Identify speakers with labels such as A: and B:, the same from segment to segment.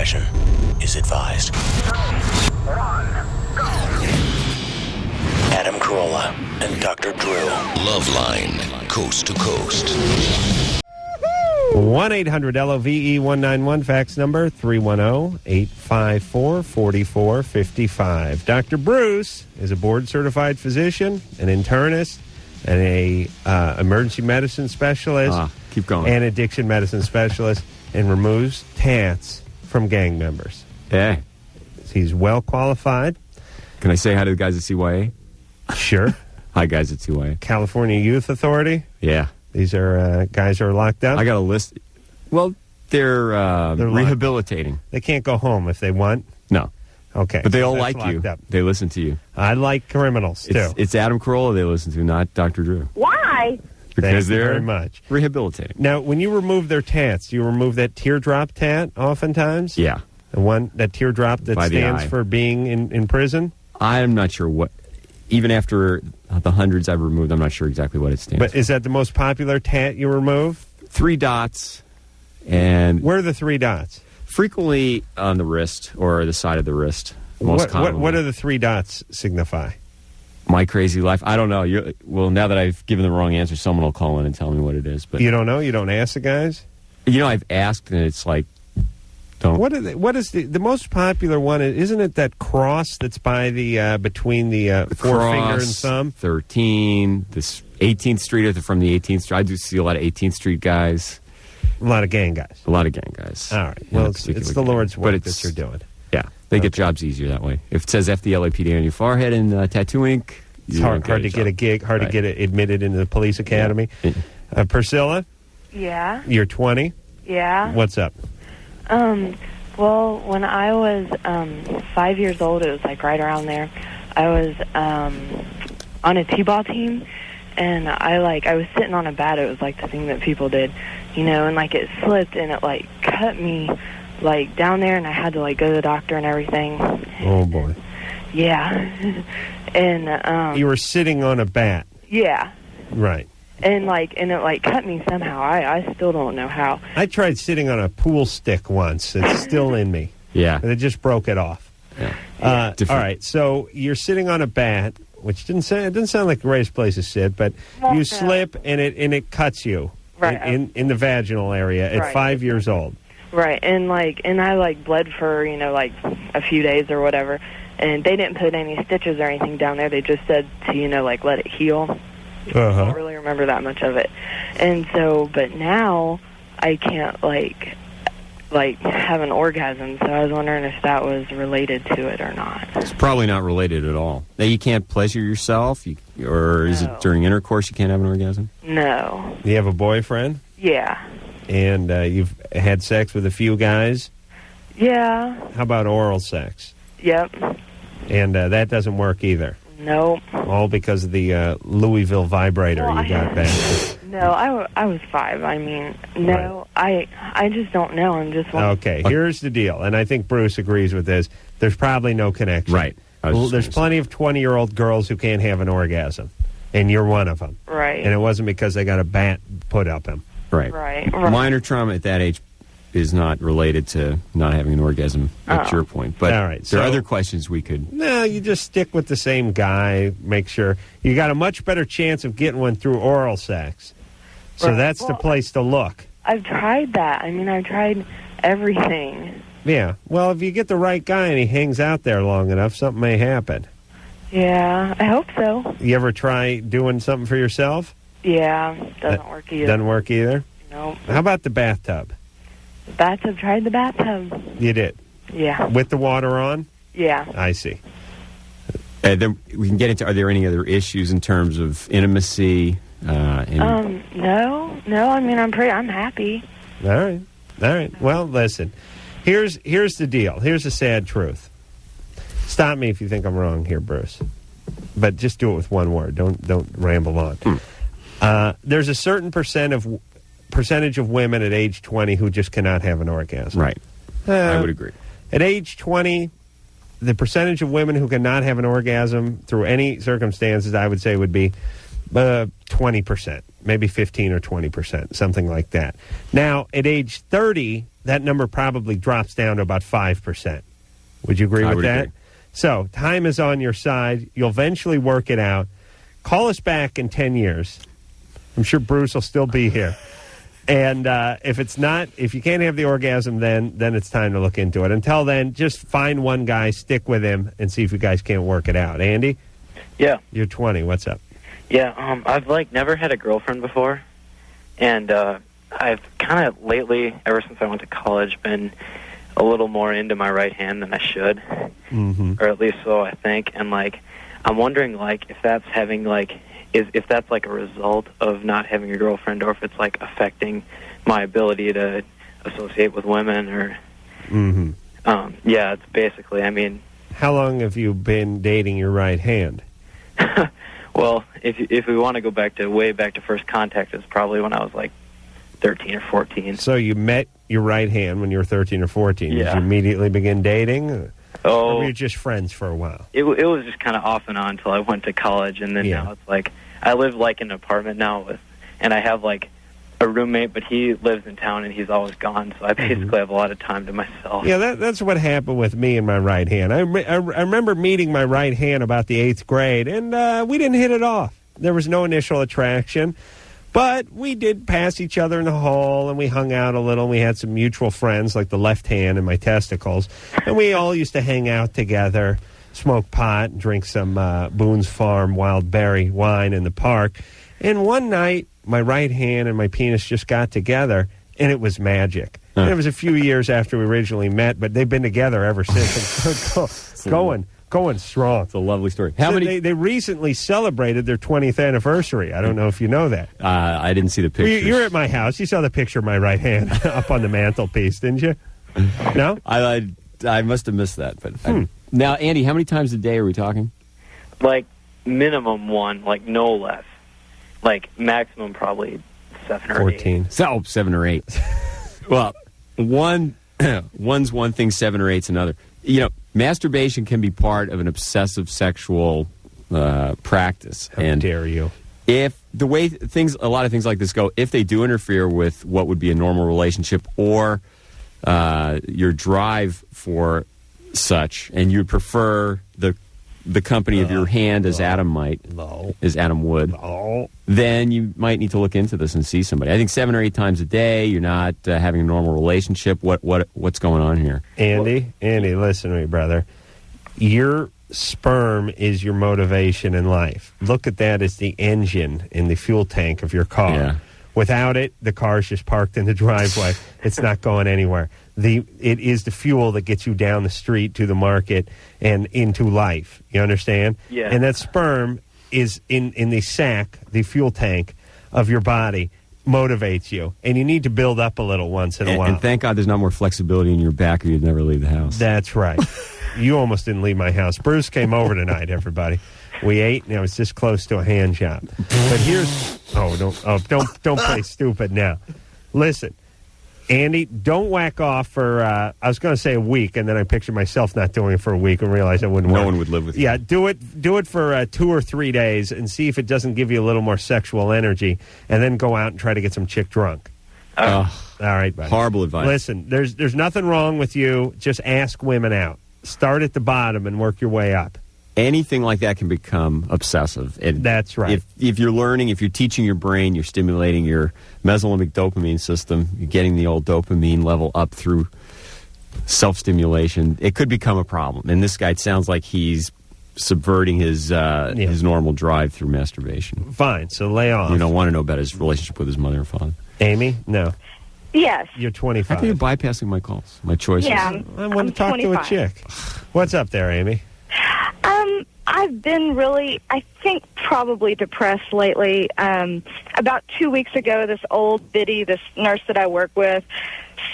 A: discretion is advised.
B: 3, 2, 1, go!
A: Adam Carolla and Dr. Drew.
C: LoveLine, coast to coast.
D: 1-800-LOVE-191, fax number 310-854-4455. Dr. Bruce is a board-certified physician, an internist, and a emergency medicine specialist.
E: Keep going.
D: And addiction medicine specialist, and removes tats from gang members.
E: Yeah.
D: He's well qualified.
E: Can I say hi to the guys at CYA?
D: Sure.
E: Hi, guys at CYA.
D: California Youth Authority.
E: Yeah.
D: These are guys who are locked up.
E: I got a list. Well, they're rehabilitating.
D: They can't go home if they want.
E: No.
D: Okay.
E: But they all
D: that's
E: like you.
D: up.
E: They listen to you.
D: I like criminals, too.
E: It's Adam Carolla they listen to, not Dr. Drew.
F: Why?
E: Because
D: Thank you
E: they're
D: very much.
E: rehabilitating.
D: Now, when you remove their tats, do you remove that teardrop tat oftentimes?
E: Yeah.
D: The one, that teardrop that
E: By the
D: stands
E: eye.
D: for being in prison?
E: I'm not sure what, even after the hundreds I've removed, I'm not sure exactly what it stands
D: But
E: for.
D: is that the most popular tat you remove?
E: 3 dots, and
D: Where are the 3 dots?
E: frequently on the wrist or the side of the wrist. Most commonly.
D: What do the 3 dots signify?
E: My crazy life. I don't know. Well, now that I've given the wrong answer, someone will call in and tell me what it is. But
D: You don't know? You don't ask the guys?
E: I've asked, and it's like, don't.
D: What is the most popular one? Isn't it that cross that's by the between the forefinger and thumb?
E: 13, this 18th Street, or from the 18th Street. I do see a lot of 18th Street guys.
D: A lot of gang guys.
E: A lot of gang guys.
D: All right.
E: In
D: Well,
E: a
D: it's
E: particular
D: the
E: gang.
D: Lord's
E: But
D: work
E: it's-
D: that you're doing.
E: Yeah, they get jobs easier that way. If it says FDLAPD on your forehead and tattoo ink,
D: It's
E: you
D: hard
E: don't
D: to get a gig, hard
E: Right.
D: to get admitted into the police academy.
E: Yeah.
D: Priscilla,
F: Yeah,
D: you're 20.
F: yeah.
D: What's up?
F: Well, when I was 5 years old, it was like right around there. I was on a t-ball team, and I was sitting on a bat. It was like the thing that people did, and like it slipped and it like cut me like down there, and I had to like go to the doctor and everything.
D: Oh boy.
F: Yeah, and
D: You were sitting on a bat.
F: yeah.
D: Right.
F: And it cut me somehow. I still don't know how.
D: I tried sitting on a pool stick once. It's still in me.
E: Yeah.
D: But it just broke it off.
E: Yeah.
D: All
E: Different.
D: right. So you're sitting on a bat, which it didn't sound like the greatest place to sit, but
F: Well,
D: you
F: no.
D: slip and it cuts you
F: Right.
D: in the vaginal area at
F: Right.
D: 5 years old.
F: Right, and I bled for a few days or whatever, and they didn't put any stitches or anything down there. They just said to let it heal. I don't really remember that much of it, and so but now I can't have an orgasm. So I was wondering if that was related to it or not.
E: It's probably not related at all. Now, you can't pleasure yourself, or is
F: No.
E: it during intercourse you can't have an orgasm?
F: No.
D: You have a boyfriend,
F: Yeah.
D: and you've had sex with a few guys.
F: Yeah.
D: How about oral sex?
F: Yep.
D: And that doesn't work either.
F: Nope.
D: All because of the Louisville vibrator
F: Well,
D: you got back.
F: No, I was 5. I mean, no, I just don't know. I'm just wondering.
D: Okay, here's the deal, and I think Bruce agrees with this. There's probably no connection.
E: Right. I was
D: Well,
E: just
D: there's
E: gonna
D: plenty of 20-year-old girls who can't have an orgasm, and you're one of them.
F: Right.
D: And it wasn't because they got a bat put up them.
E: Right.
F: Right.
E: Minor trauma at that age is not related to not having an orgasm. That's
F: Oh.
E: your point. But
D: All right,
E: there are
D: so-
E: other questions we could.
D: No, you just stick with the same guy. Make sure you got a much better chance of getting one through oral sex. So
F: Right.
D: that's the
F: Well,
D: place to look.
F: I've tried that. I mean, I've tried everything.
D: Yeah. Well, if you get the right guy and he hangs out there long enough, something may happen.
F: Yeah, I hope so.
D: You ever try doing something for yourself?
F: Yeah, doesn't work either.
D: Doesn't work either?
F: Nope.
D: How about the bathtub?
F: Bathtub, tried the bathtub.
D: You did.
F: Yeah.
D: With the water on?
F: Yeah.
D: I see.
E: Then we can get into, are there any other issues in terms of intimacy?
F: No. I mean, I'm happy.
D: All right. Well, listen. Here's the deal. Here's the sad truth. Stop me if you think I'm wrong here, Bruce. But just do it with one word. Don't ramble on. There's a certain percentage of women at age 20 who just cannot have an orgasm.
E: Right. I would agree.
D: At age 20, the percentage of women who cannot have an orgasm through any circumstances, I would say, would be 20%, maybe 15 or 20%, something like that. Now, at age 30, that number probably drops down to about 5%. Would you agree
E: I
D: with
E: would
D: that?
E: agree.
D: So time is on your side. You'll eventually work it out. Call us back in 10 years. I'm sure Bruce will still be here. And if you can't have the orgasm, then it's time to look into it. Until then, just find one guy, stick with him, and see if you guys can't work it out. Andy?
G: Yeah.
D: You're 20. What's up?
G: Yeah, I've, never had a girlfriend before. And I've kind of lately, ever since I went to college, been a little more into my right hand than I should.
D: Mm-hmm.
G: Or at least so I think. And, I'm wondering, if that's having, if that's, a result of not having a girlfriend, or if it's, affecting my ability to associate with women, or...
D: Mm-hmm.
G: Yeah, it's basically,
D: How long have you been dating your right hand?
G: Well, if we want to go way back to first contact, it's probably when I was 13 or 14.
D: So you met your right hand when you were 13 or 14.
G: Yeah.
D: Did you immediately begin dating?
G: Oh,
D: Or were you just friends for a while?
G: it was just kind of off and on until I went to college, and then now it's I live in an apartment now and I have a roommate, but he lives in town and he's always gone, so I basically have a lot of time to myself.
D: Yeah, that's what happened with me and my right hand. I remember meeting my right hand about the 8th grade, and we didn't hit it off. There was no initial attraction, but we did pass each other in the hall, and we hung out a little, and we had some mutual friends, like the left hand and my testicles, and we all used to hang out together, smoke pot, and drink some Boone's Farm wild berry wine in the park. And one night, my right hand and my penis just got together, and it was magic. And it was a few years after we originally met, but they've been together ever since. Going strong.
E: It's a lovely story. How many?
D: They recently celebrated their 20th anniversary. I don't know if you know that.
E: I didn't see the pictures.
D: You're at my house. You saw the picture of my right hand up on the mantelpiece, didn't you? No?
E: I must have missed that. But now, Andy, how many times a day are we talking?
G: Minimum one, no less. Maximum probably 7 or
D: 14.
G: 8.
E: So, 7 or 8. Well, one's one thing, 7 or 8's another. Masturbation can be part of an obsessive sexual practice.
D: How dare you?
E: If the way a lot of things like this go, if they do interfere with what would be a normal relationship or your drive for such, and you prefer the company of your hand as Adam would, then you might need to look into this and see somebody. I think 7 or 8 times a day, you're not having a normal relationship. What's going on here?
D: Andy, listen to me, brother. Your sperm is your motivation in life. Look at that as the engine in the fuel tank of your car.
E: Yeah.
D: Without it, the car's just parked in the driveway. It's not going anywhere. It is the fuel that gets you down the street to the market and into life. You understand?
G: Yeah.
D: And that sperm is in the sack, the fuel tank of your body, motivates you. And you need to build up a little once in a while.
E: And thank God there's not more flexibility in your back or you'd never leave the house.
D: That's right. You almost didn't leave my house. Bruce came over tonight, everybody. We ate, and it was this close to a hand job. But here's... don't play stupid now. Listen, Andy, don't whack off for, I was going to say a week, and then I pictured myself not doing it for a week and realized I wouldn't work.
E: No one would live with you.
D: Yeah, do it for 2 or 3 days and see if it doesn't give you a little more sexual energy, and then go out and try to get some chick drunk. All right, buddy.
E: Horrible advice.
D: Listen, there's nothing wrong with you. Just ask women out. Start at the bottom and work your way up.
E: Anything like that can become obsessive.
D: That's right.
E: If you're learning, if you're teaching your brain, you're stimulating your mesolimbic dopamine system, you're getting the old dopamine level up through self-stimulation, it could become a problem. And this guy, it sounds like he's subverting his normal drive through masturbation.
D: Fine, so lay off.
E: You don't want to know about his relationship with his mother and father.
D: Amy? No.
H: Yes.
D: You're
E: How
D: 25.
E: come you're bypassing my calls, my choices?
H: Yeah,
D: I want to talk
H: 25.
D: to a chick. What's up there, Amy?
H: I've been really, I think, probably depressed lately. About 2 weeks ago, this old biddy, this nurse that I work with,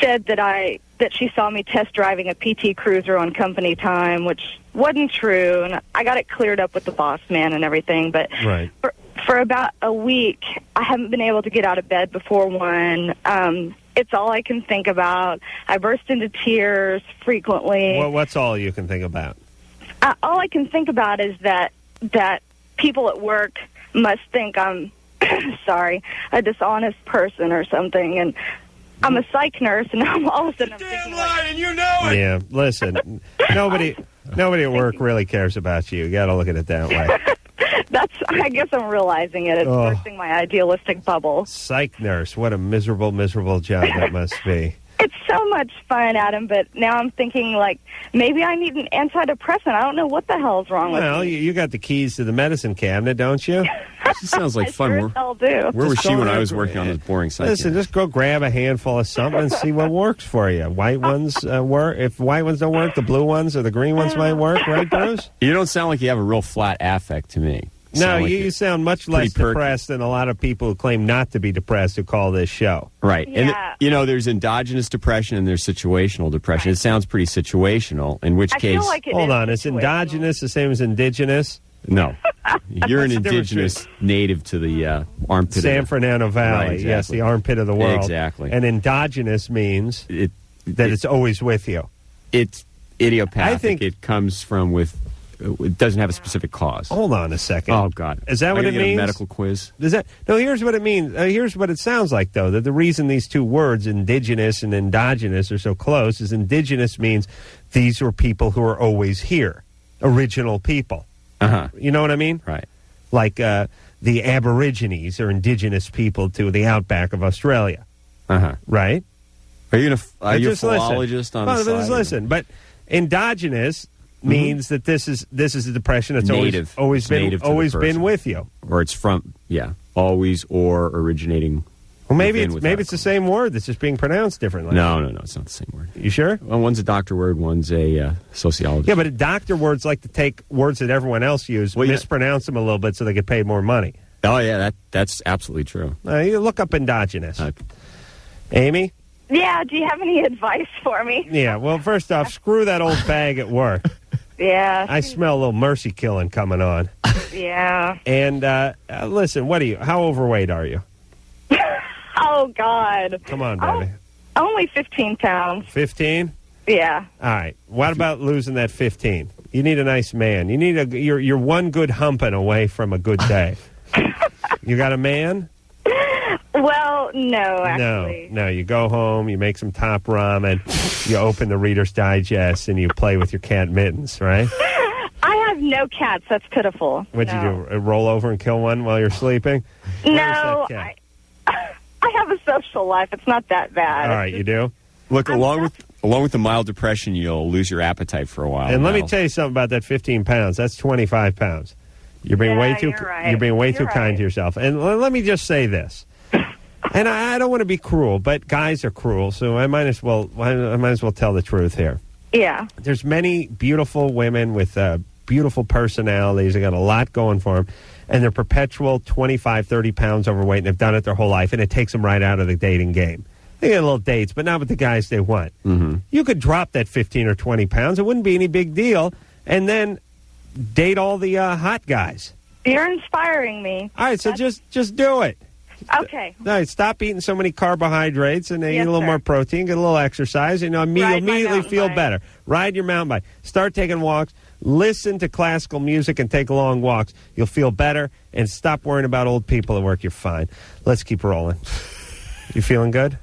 H: said that she saw me test driving a PT Cruiser on company time, which wasn't true, and I got it cleared up with the boss man and everything. But
D: Right.
H: for about a week, I haven't been able to get out of bed before 1. It's all I can think about. I burst into tears frequently.
D: Well, what's all you can think about?
H: All I can think about is that people at work must think I'm, sorry, a dishonest person or something. And I'm a psych nurse, and I'm all of a sudden I'm thinking, like,
E: and you know it.
D: Yeah, listen, nobody at work really cares about you. You got to look at it that way.
H: I guess I'm realizing it. It's bursting my idealistic bubble.
D: Psych nurse, what a miserable, miserable job that must be.
H: It's so much fun, Adam, but now I'm thinking, like, maybe I need an antidepressant. I don't know what the hell's wrong with
D: Well,
H: me.
D: you got the keys to the medicine cabinet, don't you?
E: This sounds like
H: I
E: fun.
H: sure
E: Where,
H: as hell do.
E: where was
D: Just
E: she when
D: go
E: I was
D: out-
E: working on this boring site?
D: Listen, just go grab a handful of something and see what works for you. White ones work. If white ones don't work, the blue ones or the green ones might work, right, Bruce?
E: You don't sound like you have a real flat affect to me.
D: No,
E: Sound like
D: you
E: you're
D: sound much less
E: pretty perky.
D: depressed than a lot of people who claim not to be depressed who call this show.
E: Right.
H: Yeah.
E: And, there's endogenous depression and there's situational depression. It sounds pretty situational, in which
H: I
E: case...
H: feel like it
D: Hold
H: is
D: on, is
H: situational.
D: endogenous the same as indigenous?
E: No. You're an
D: What's the difference
E: indigenous native to the armpit
D: San
E: of the,
D: Fernando Valley,
E: Right, exactly.
D: yes, the armpit of the world.
E: Exactly.
D: And endogenous means
E: it,
D: that it's always with you.
E: it's idiopathic.
D: I think-
E: it comes from it doesn't have a specific cause.
D: Hold on a second.
E: Oh, God.
D: Is that
E: Am I
D: what
E: gonna
D: it
E: get
D: means?
E: A medical quiz?
D: Does that? No, here's what it means. Here's what it sounds like, though, that the reason these two words, indigenous and endogenous, are so close is indigenous means these were people who are always here, original people.
E: Uh-huh.
D: You know what I mean?
E: Right.
D: Like the Aborigines are indigenous people to the outback of Australia,
E: Uh-huh.
D: right?
E: Are you a
D: Just listen.
E: philologist on
D: Well,
E: the side?
D: just listen. But endogenous means that this is a depression that's
E: Native.
D: always
E: It's
D: been
E: native to the
D: always been
E: person.
D: with you.
E: Or it's from, always or originating.
D: Well, maybe
E: within,
D: maybe
E: without.
D: it's the same word that's just being pronounced differently.
E: No, it's not the same word.
D: You sure?
E: Well, one's a doctor word, one's a sociologist.
D: Yeah, but doctor words like to take words that everyone else uses,
E: Well, yeah.
D: mispronounce them a little bit so they get paid more money.
E: Oh, yeah, that's absolutely true.
D: You look up endogenous. Amy?
H: Yeah, do you have any advice for me?
D: Yeah, well, first off, screw that old bag at work.
H: Yeah.
D: I smell a little mercy killing coming on.
H: Yeah.
D: And listen, how overweight are you?
H: Oh, God.
D: Come on,
H: Oh.
D: baby.
H: Only 15 pounds.
D: 15?
H: Yeah.
D: All right. What about losing that 15? You need a nice man. You need you're one good humping away from a good day. You got a man?
H: Well, no, actually.
D: No. You go home, you make some top ramen, you open the Reader's Digest, and you play with your cat Mittens, right?
H: I have no cats. That's pitiful.
D: What'd you do? Roll over and kill one while you're sleeping? Where's
H: No,
D: that cat?
H: I have a social life. It's not that bad.
D: All right, you do?
E: Look, along with the mild depression, you'll lose your appetite for a while.
D: And let me
E: That'll-
D: tell you something about that 15 pounds. That's 25 pounds. You're being
H: Yeah,
D: way too
H: you're right.
D: you're being way
H: You're
D: too kind
H: right.
D: to yourself. And let me just say this. And I don't want to be cruel, but guys are cruel, so I might as well tell the truth here.
H: Yeah.
D: There's many beautiful women with beautiful personalities. They got a lot going for them, and they're perpetual 25, 30 pounds overweight, and they've done it their whole life, and it takes them right out of the dating game. They get little dates, but not with the guys they want. Mm-hmm. You could drop that 15 or 20 pounds. It wouldn't be any big deal, and then date all the hot guys.
H: You're inspiring me.
D: All right, so just do it.
H: Okay.
D: All right, stop eating so many carbohydrates and eat
H: Yes,
D: a little
H: sir.
D: more protein, get a little exercise, and you'll
H: Ride my
D: immediately
H: mountain
D: feel
H: bike.
D: better. Ride your mountain bike. Start taking walks. Listen to classical music and take long walks. You'll feel better, and stop worrying about old people at work. You're fine. Let's keep rolling. You feeling good?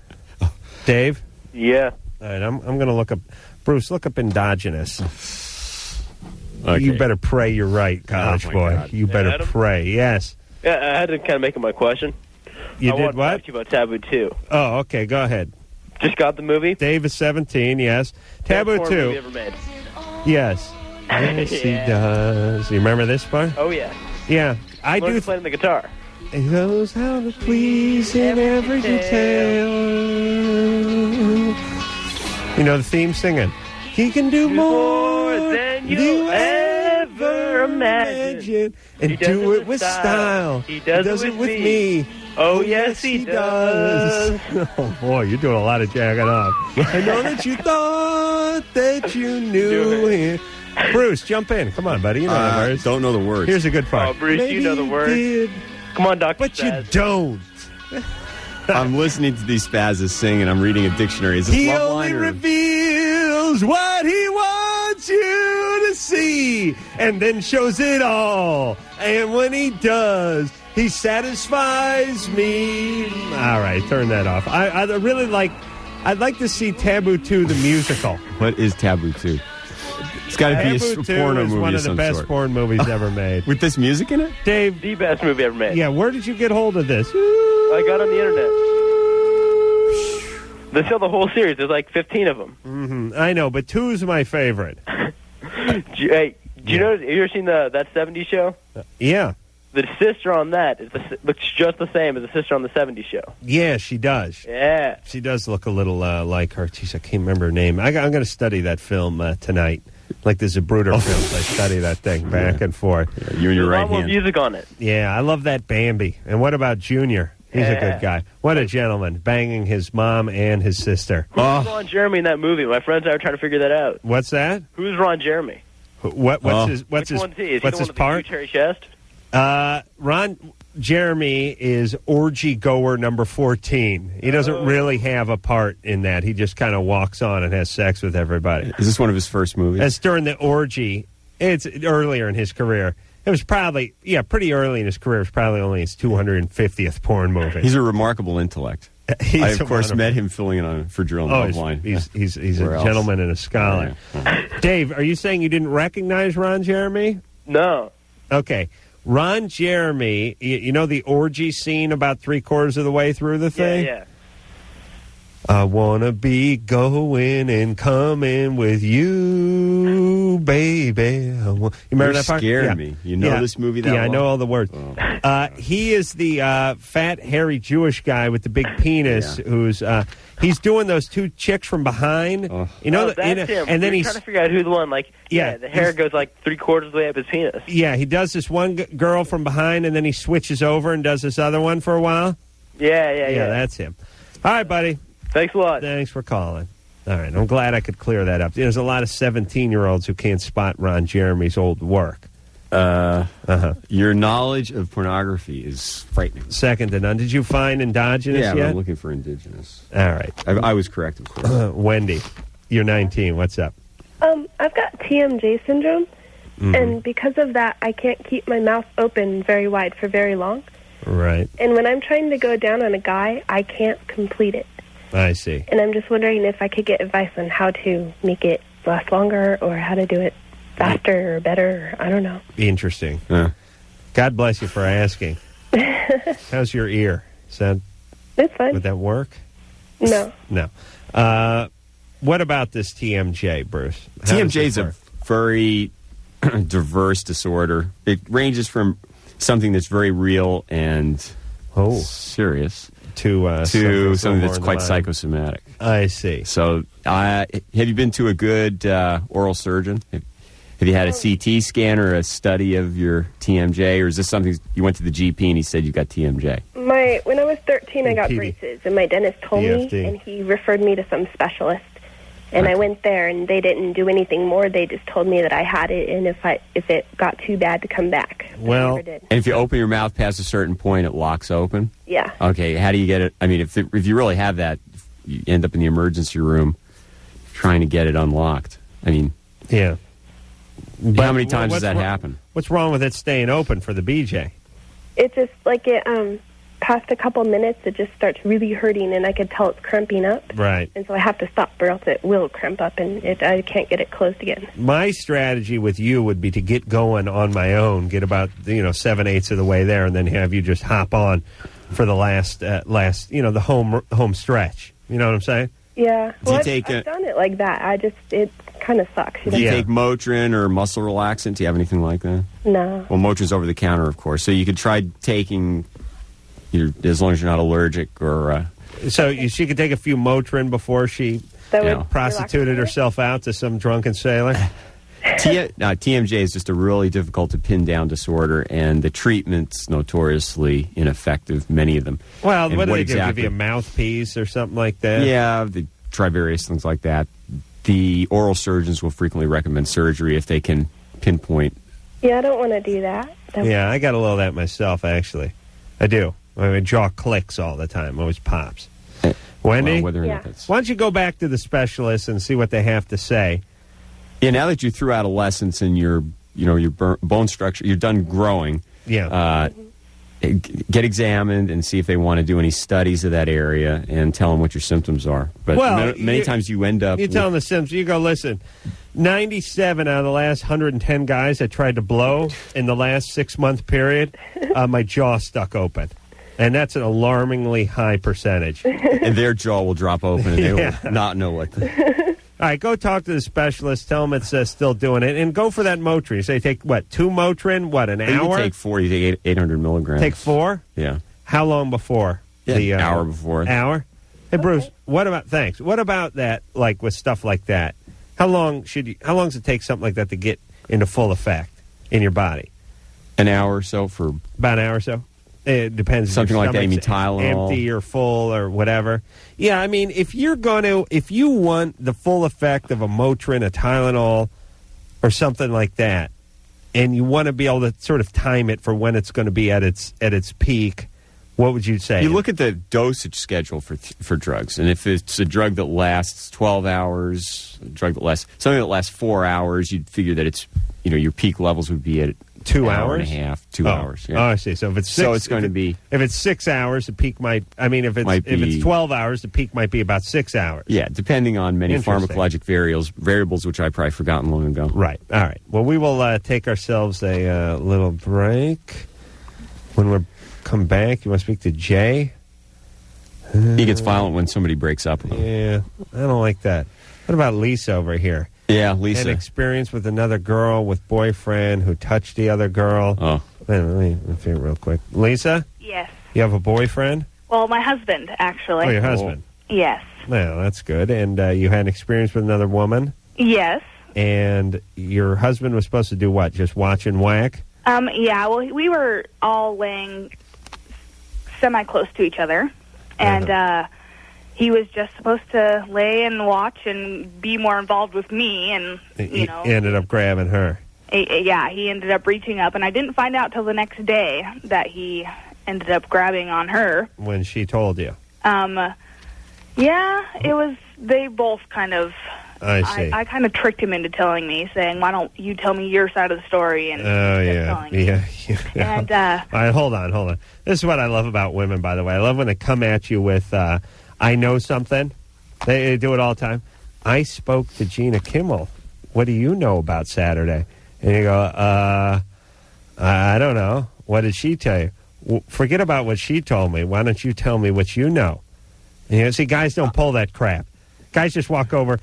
D: Dave?
I: Yeah.
D: All right, I'm going to look up. Bruce, look up endogenous.
E: Okay.
D: You better pray you're right, college
E: Oh, my
D: boy.
E: God.
D: You better
I: Adam?
D: pray. Yes.
I: Yeah, I had to kind of make it my question.
D: You
I: I
D: did
I: wanted to
D: what?
I: ask you about Taboo 2.
D: Oh, okay. Go ahead.
I: Just got the movie.
D: Dave is 17, yes. Taboo
I: Best horror movie
D: 2.
I: ever made.
D: Yes. Yes, he
I: Yeah.
D: does. You remember this part?
I: Oh, yeah.
D: Yeah. I
I: Learned
D: do.
I: to play the guitar.
D: It knows how to please in every detail. You know the theme singing. He can do more
I: than you'll ever imagine.
D: and
I: He does
D: do it with style.
I: He does it with
D: me.
I: Oh, yes, he does.
D: Oh, boy, you're doing a lot of jacking off. I know that you thought that you knew him. Bruce, jump in. Come on, buddy. You know the words.
E: Don't know the words.
D: Here's a good part.
I: Oh, Bruce, you know the
D: Maybe
I: words.
D: did,
I: Come on, Dr.
D: but you
I: Spaz.
D: don't.
E: I'm listening to these spazzes sing, and I'm reading a dictionary. Is this
D: He
E: LoveLine
D: only
E: or...
D: reveals what he wants you to see and then shows it all. And when he does, He satisfies me. All right, turn that off. I really like. I'd like to see Taboo 2 the musical.
E: What is Taboo 2? It's got to be
D: Taboo
E: a
D: 2
E: porno
D: is
E: movie
D: one
E: of
D: of the
E: some
D: best
E: sort.
D: porn movies ever made.
E: With this music in it?
D: Dave,
I: The best movie ever made.
D: yeah, where did you get hold of this?
I: I got on the internet. They sell the whole series. There's like 15 of them.
D: I know, but 2 is my favorite.
I: Do you know? Have you ever seen that 70s show?
D: Yeah.
I: The sister on that looks just the same as the sister on the 70s show.
D: Yeah, she does.
I: Yeah.
D: She does look a little like her. Jeez, I can't remember her name. I'm going to study that film tonight. Like the Zapruder films. I study that thing back and forth.
E: Yeah, you and your
I: There's a
E: right
I: lot more
E: hand.
I: music on it.
D: Yeah, I love that Bambi. And what about Junior? He's a good guy. What a gentleman, banging his mom and his sister.
I: Who's Ron Jeremy in that movie? My friends and I were trying to figure that out.
D: What's that?
I: Who's Ron Jeremy?
D: What's his
I: Which one's he? Is he
D: what's
I: the
D: his
I: one with
D: part?
I: the huge hairy chest?
D: Ron Jeremy is orgy goer number 14. He doesn't really have a part in that. He just kind of walks on and has sex with everybody.
E: Is this one of his first movies?
D: That's during the orgy. It's earlier in his career. It was probably, pretty early in his career. It was probably only his 250th porn movie.
E: He's a remarkable intellect. I, of course, met him filling in on for Drill and LoveLine.
D: He's a gentleman and a scholar. Dave, are you saying you didn't recognize Ron Jeremy?
I: No.
D: Okay. Ron Jeremy, you know the orgy scene about 3/4 of the way through the thing?
I: Yeah.
D: I want to be going and coming with you, baby. You remember that part?
E: Scaring me. You know this movie that
D: Yeah, I
E: well?
D: know all the words.
E: Oh.
D: He is the fat, hairy Jewish guy with the big penis who's... he's doing those 2 chicks from behind. You know,
I: that's him.
D: And then
I: We're
D: he's
I: trying to figure out who the one, the hair goes like 3/4 of the way up his penis.
D: Yeah, he does this one girl from behind, and then he switches over and does this other one for a while.
I: Yeah.
D: That's him. All right, buddy.
I: Thanks a lot.
D: Thanks for calling. All right, I'm glad I could clear that up. There's a lot of 17-year-olds who can't spot Ron Jeremy's old work.
E: Your knowledge of pornography is frightening.
D: Second to none. Did you find endogenous
E: Yeah,
D: yet?
E: I'm looking for indigenous.
D: All right.
E: I was correct, of course.
D: Wendy, you're 19. What's up?
J: I've got TMJ syndrome, and because of that, I can't keep my mouth open very wide for very long.
D: Right.
J: And when I'm trying to go down on a guy, I can't complete it.
D: I see.
J: And I'm just wondering if I could get advice on how to make it last longer or how to do it faster or better. I don't know.
D: Interesting. God bless you for asking. How's your ear?
J: It's fine.
D: Would that work?
J: No.
D: No. What about this TMJ, Bruce?
E: TMJ is a very diverse disorder. It ranges from something that's very real and serious
D: to
E: something that's quite psychosomatic.
D: I see.
E: So, have you been to a good oral surgeon? Have you had a CT scan or a study of your TMJ, or is this something you went to the GP and he said you got TMJ?
J: When I was 13, I got braces, and my dentist told me, and he referred me to some specialist. And I went there, and they didn't do anything more. They just told me that I had it, and if it got too bad, to come back.
E: Well, and if you open your mouth past a certain point, it locks open?
J: Yeah.
E: Okay, how do you get it? I mean, if you really have that, you end up in the emergency room trying to get it unlocked. I mean...
D: Yeah.
E: But how many times does that happen?
D: What's wrong with it staying open for the BJ?
J: It just, past a couple minutes, it just starts really hurting, and I could tell it's cramping up.
D: Right.
J: And so I have to stop, or else it will cramp up, and I can't get it closed again.
D: My strategy with you would be to get going on my own, get about 7/8 of the way there, and then have you just hop on for the last the home stretch. You know what I'm saying?
J: Yeah. Well, I've
E: take
J: done it like that. It kind of sucks.
E: Do you take Motrin or muscle relaxant? Do you have anything like that?
J: No.
E: Well, Motrin's over the counter, of course. So you could try taking, as long as you're not allergic or...
D: So she could take a few Motrin before she prostituted herself out to some drunken sailor?
E: TMJ is just a really difficult to pin down disorder, and the treatment's notoriously ineffective, many of them.
D: Well,
E: and
D: what do they do? Give you a mouthpiece or something like that?
E: Yeah, they try various things like that. The oral surgeons will frequently recommend surgery if they can pinpoint.
J: Yeah, I don't want to do that.
D: Yeah, I got a little of that myself, actually. I do. My jaw clicks all the time. Always pops. Wendy?
E: Well, whether or not that's...
D: Why don't you go back to the specialist and see what they have to say?
E: Yeah, now that you're through adolescence and your bone structure, you're done growing.
D: Yeah.
E: get examined and see if they want to do any studies of that area and tell them what your symptoms are. But many times you end up...
D: You tell them the symptoms. You go, listen, 97 out of the last 110 guys that tried to blow in the last 6-month period, my jaw stuck open. And that's an alarmingly high percentage.
E: And their jaw will drop open and they will not know what to...
D: All right, go talk to the specialist. Tell them it's still doing it. And go for that Motrin. Say, take, 2 Motrin, an hour?
E: You take 4. You take 800 milligrams.
D: Take 4?
E: Yeah.
D: How long before?
E: Yeah, hour before.
D: Hour? Hey, Bruce, what about that, like, with stuff like that? How long does it take something like that to get into full effect in your body?
E: An hour or so for...
D: About an hour or so? It depends.
E: Something like that, you mean Tylenol?
D: Empty or full or whatever. Yeah, I mean, if you want the full effect of a Motrin, a Tylenol, or something like that, and you want to be able to sort of time it for when it's going to be at its peak, what would you say?
E: You look at the dosage schedule for drugs, and if it's a drug that lasts 12 hours, something that lasts 4 hours, you'd figure that it's, your peak levels would be at
D: 2 hours?
E: Hour and a half, 2 hours. Yeah.
D: Oh, I see. So if it's 6,
E: so it's going to be...
D: If it's 6 hours, the peak might... I mean, if it's 12 hours, the peak might be about 6 hours.
E: Yeah, depending on many pharmacologic variables, which I've probably forgotten long ago.
D: Right. All right. Well, we will take ourselves a little break. When we come back, you want to speak to Jay?
E: He gets violent when somebody breaks up with him.
D: Yeah, I don't like that. What about Lisa over here?
E: Yeah, Lisa.
D: An experience with another girl with boyfriend who touched the other girl.
E: Oh.
D: Wait a minute, let me figure it real quick. Lisa?
H: Yes.
D: You have a boyfriend?
H: Well, my husband, actually.
D: Oh, your husband?
H: Yes.
D: Well, that's good. And you had an experience with another woman?
H: Yes.
D: And your husband was supposed to do what? Just watch and whack?
H: Yeah, well, we were all laying semi-close to each other. And, he was just supposed to lay and watch and be more involved with me, and,
D: He ended up grabbing her.
H: Yeah, he ended up reaching up, and I didn't find out till the next day that he ended up grabbing on her.
D: When she told you?
H: Yeah, it was, they both kind of...
D: I see.
H: I kind of tricked him into telling me, saying, why don't you tell me your side of the story? And
D: yeah.
H: And,
D: all right, hold on. This is what I love about women, by the way. I love when they come at you with... I know something. They do it all the time. I spoke to Gina Kimmel. What do you know about Saturday? And you go, I don't know. What did she tell you? Well, forget about what she told me. Why don't you tell me what you know? And see, guys don't pull that crap. Guys just walk over,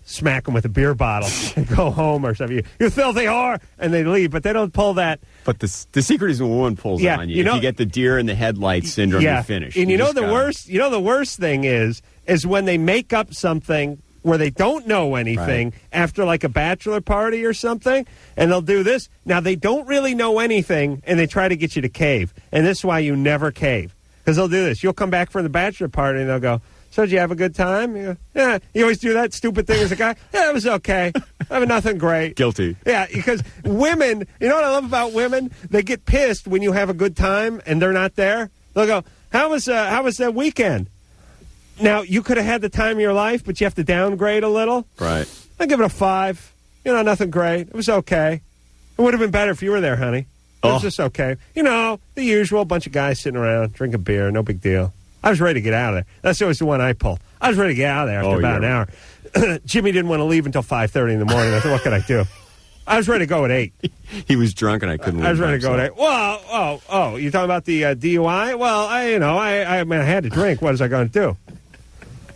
D: smack them with a beer bottle and go home or something. You filthy whore! And they leave, but they don't pull that.
E: But the secret is when a woman pulls on you. If you get the deer in the headlights syndrome, you're finished.
D: And the worst thing is when they make up something where they don't know anything after like a bachelor party or something, and they'll do this. Now, they don't really know anything, and they try to get you to cave. And this is why you never cave. Because they'll do this. You'll come back from the bachelor party, and they'll go, so did you have a good time? You go, yeah. You always do that stupid thing as a guy. Yeah, it was okay. I mean, nothing great.
E: Guilty.
D: Yeah, because women, you know what I love about women? They get pissed when you have a good time and they're not there. They'll go, how was that weekend? Now, you could have had the time of your life, but you have to downgrade a little.
E: Right.
D: I'll give it a 5. Nothing great. It was okay. It would have been better if you were there, honey. It was just okay. The usual bunch of guys sitting around, drinking beer, no big deal. I was ready to get out of there. That's always the one I pull. I was ready to get out of there after about an hour. Jimmy didn't want to leave until 5:30 in the morning. I said, what could I do? I was ready to go at 8.
E: He was drunk and I couldn't leave.
D: I was ready to go at 8. Well, you talking about the DUI? Well, I had to drink. What was I going to do?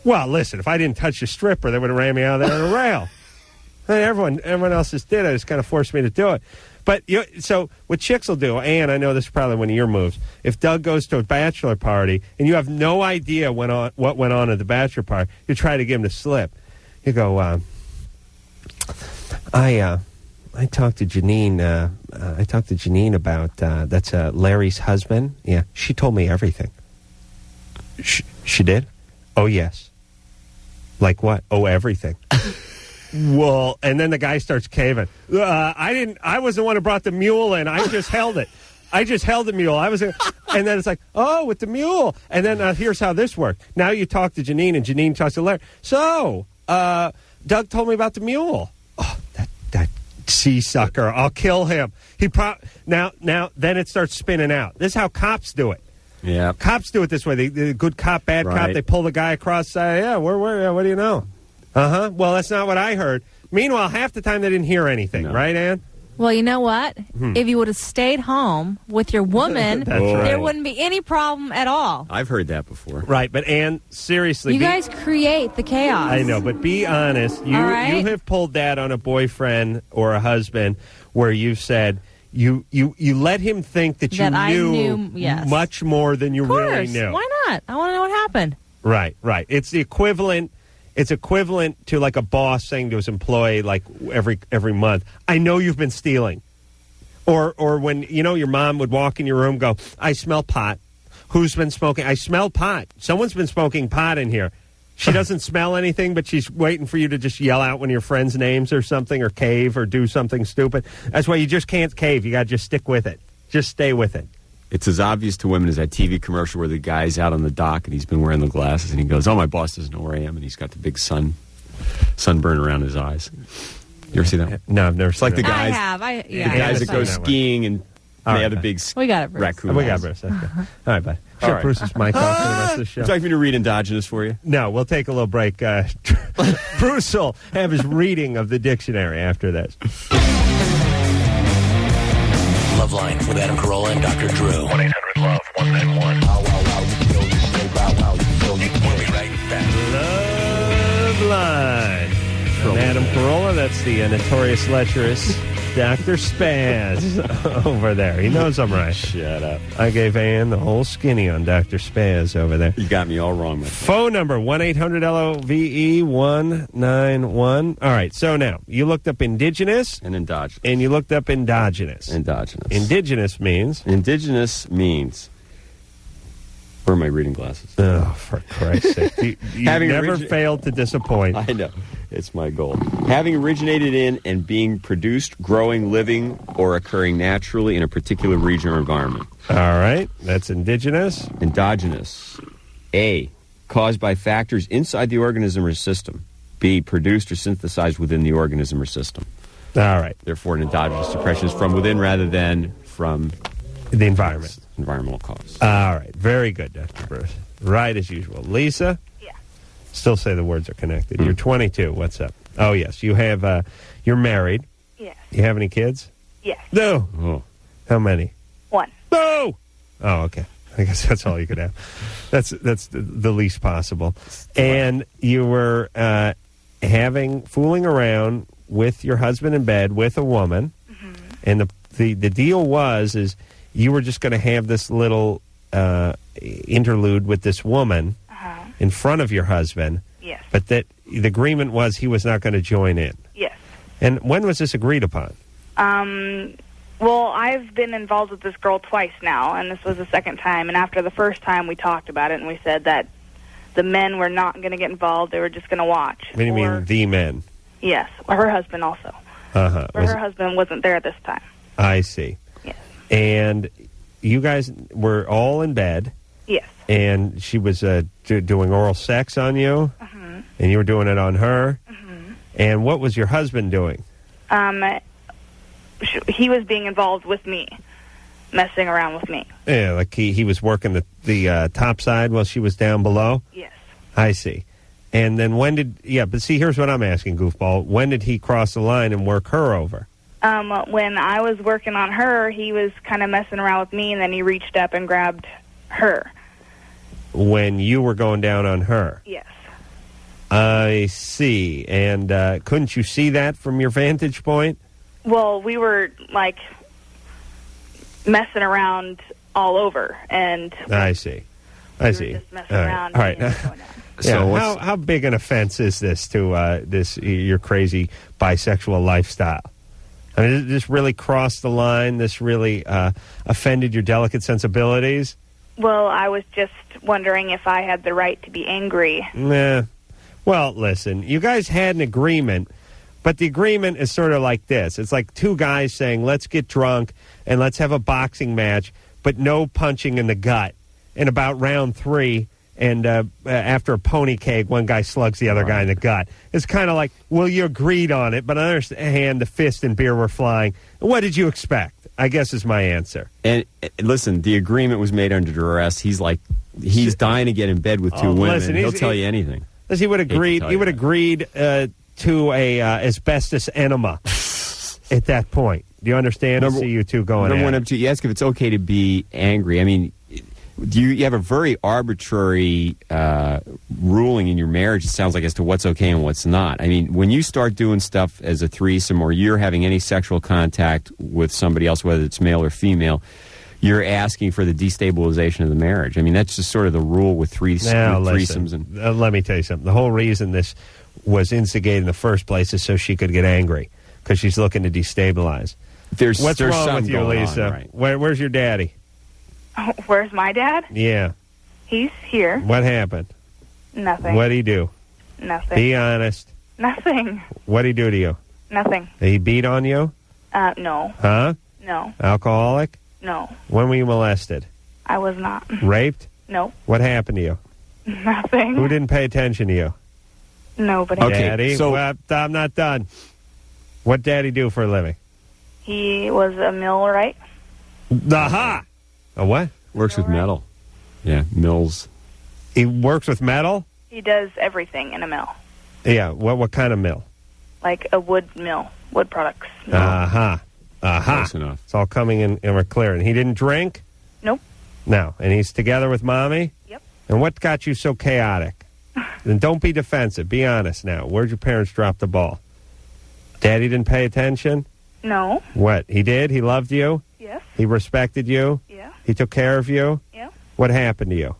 D: Well, listen, if I didn't touch the stripper, they would have ran me out of there on a rail. Everyone else just did it. It's kind of forced me to do it. But so what chicks will do, and I know this is probably one of your moves, if Doug goes to a bachelor party and you have no idea what went on at the bachelor party, you try to give him the slip. You go, I talked to Janine. About that's Larry's husband. Yeah, she told me everything. She did? Oh, yes. Like what? Oh, everything. Well, and then the guy starts caving. I was the one who brought the mule in. I just held it. I just held the mule. And then it's like, oh, with the mule. And then here's how this worked. Now you talk to Janine, and Janine talks to Larry. So, Doug told me about the mule. Oh, See, sucker, I'll kill him. Now, then it starts spinning out. This is how cops do it.
E: Yeah.
D: Cops do it this way. They good cop, bad cop. They pull the guy across the side. Yeah, what do you know? Well, that's not what I heard. Meanwhile, half the time they didn't hear anything. Right, Ann?
K: Well, you know what? If you would have stayed home with your woman, there wouldn't be any problem at all.
E: I've heard that before.
D: Right, but Ann, seriously.
K: You guys create the chaos.
D: I know, but be honest. You have pulled that on a boyfriend or a husband where you've said you let him think that you knew much more than you really knew.
K: Why not? I want to know what happened.
D: Right. It's the equivalent. It's equivalent to like a boss saying to his employee, like every month, "I know you've been stealing," or when your mom would walk in your room, go, "I smell pot." Who's been smoking? I smell pot. Someone's been smoking pot in here. She doesn't smell anything, but she's waiting for you to just yell out one of your friends' names or something, or cave, or do something stupid. That's why you just can't cave. You got to just stick with it. Just stay with it.
E: It's as obvious to women as that TV commercial where the guy's out on the dock and he's been wearing the glasses and he goes, "Oh, my boss doesn't know where I am," and he's got the big sunburn around his eyes. You ever see that?
D: No, I've never
E: seen that. It's like the guys.
K: I have.
E: The guys that go skiing and they have the big
K: we got it, Bruce.
E: raccoon.
D: We got Bruce. Okay. All right, bud. Shut Bruce's mic off for the rest of the show.
E: Would you like me to read endogenous for you?
D: No, we'll take a little break. Bruce will have his reading of the dictionary after this.
A: LoveLine with Adam Carolla and Dr. Drew.
B: 1-800-LOVE-191.
A: We'll be right back.
D: LoveLine. From Adam Carolla, that's the notorious lecherous Dr. Spaz over there. He knows I'm right.
E: Shut up.
D: I gave Ann the whole skinny on Dr. Spaz over there.
E: You got me all wrong, my friend.
D: Phone number, 1-800-LOVE-191. All right, so now, you looked up indigenous.
E: And endogenous.
D: And you looked up endogenous.
E: Endogenous.
D: Indigenous means?
E: Indigenous means... Where are my reading glasses?
D: Oh, for Christ's sake. You never failed to disappoint.
E: I know. It's my goal. Having originated in and being produced, growing, living, or occurring naturally in a particular region or environment.
D: All right. That's indigenous.
E: Endogenous. A. Caused by factors inside the organism or system. B. Produced or synthesized within the organism or system.
D: All right.
E: Therefore, an endogenous depression is from within rather than from...
D: the environment.
E: Environmental cause.
D: All right. Very good, Dr. Bruce. Right as usual. Lisa?
H: Yeah.
D: Still say the words are connected. You're 22. What's up? Oh, yes. You have, you're married.
H: Yes.
D: You have any kids?
H: Yes.
D: No.
E: Oh.
D: How many?
H: One.
D: No. Oh, okay. I guess that's all you could have. That's the least possible. And you were fooling around with your husband in bed with a woman. Mm-hmm. And the deal was you were just going to have this little interlude with this woman in front of your husband.
H: Yes.
D: But that the agreement was he was not going to join in.
H: Yes.
D: And when was this agreed upon?
H: Well, I've been involved with this girl twice now, and this was the second time. And after the first time, we talked about it, and we said that the men were not going to get involved. They were just going to watch.
D: What do you mean, the men?
H: Yes. Her husband also.
D: Uh-huh.
H: But her husband wasn't there this time.
D: I see.
H: Yes.
D: And you guys were all in bed.
H: Yes.
D: And she was doing oral sex on you.
H: Mm-hmm.
D: And you were doing it on her.
H: Mm-hmm.
D: And what was your husband doing?
H: He was being involved with me, messing around with me.
D: Yeah, like he was working the top side while she was down below?
H: Yes.
D: I see. And then but see, here's what I'm asking, goofball. When did he cross the line and work her over?
H: When I was working on her, he was kind of messing around with me, and then he reached up and grabbed her.
D: When you were going down on her?
H: Yes.
D: I see. And couldn't you see that from your vantage point?
H: Well, we were, like, messing around all over, and...
D: I see. I see.
H: Just messing around.
D: All right.
E: So
D: how big an offense is this to your crazy bisexual lifestyle? I mean, did this really cross the line? This really offended your delicate sensibilities?
H: Well, I was just wondering if I had the right to be angry.
D: Nah. Well, listen, you guys had an agreement, but the agreement is sort of like this. It's like two guys saying, let's get drunk and let's have a boxing match, but no punching in the gut. And about round 3, and after a pony keg, one guy slugs the other guy in the gut. It's kind of like, well, you agreed on it, but on the other hand, the fist and beer were flying. What did you expect? I guess is my answer.
E: And listen, the agreement was made under duress. He's dying to get in bed with two women.
D: Listen,
E: he'll tell you anything.
D: He would agreed. He would agreed to a asbestos enema at that point. Do you understand? To see you two going
E: Number
D: at
E: one,
D: it.
E: you ask if it's okay to be angry. I mean, you have a very arbitrary ruling in your marriage, it sounds like, as to what's okay and what's not. I mean, when you start doing stuff as a threesome or you're having any sexual contact with somebody else, whether it's male or female, you're asking for the destabilization of the marriage. I mean, that's just sort of the rule with threesomes. And
D: let me tell you something. The whole reason this was instigated in the first place is so she could get angry because she's looking to destabilize. What's wrong with you, Lisa?
E: Right.
D: Where's your daddy?
L: Where's my dad?
D: Yeah.
L: He's here.
D: What happened?
L: Nothing.
D: What'd he do?
L: Nothing.
D: Be honest.
L: Nothing.
D: What'd he do to you?
L: Nothing.
D: Did he beat on you?
L: No.
D: Huh?
L: No.
D: Alcoholic?
L: No.
D: When were you molested?
L: I was not.
D: Raped?
L: No.
D: What happened to you?
L: Nothing.
D: Who didn't pay attention to you?
L: Nobody.
E: Okay,
D: Daddy?
E: so-
D: Well, I'm not done. What Daddy do for a living?
L: He was a millwright.
D: Aha! A what?
E: Works with metal. Yeah, mills.
D: He works with metal?
L: He does everything in a mill.
D: Yeah. What kind of mill?
L: Like a wood mill. Wood products. mill.
D: Aha.
E: Close enough.
D: It's all coming in and we're clear. And he didn't drink?
L: Nope.
D: No. And he's together with Mommy?
L: Yep.
D: And what got you so chaotic? Then don't be defensive. Be honest now. Where'd your parents drop the ball? Daddy didn't pay attention?
L: No.
D: What? He did? He loved you?
L: Yes.
D: He respected you?
L: Yeah.
D: He took care of you?
L: Yeah.
D: What happened to you?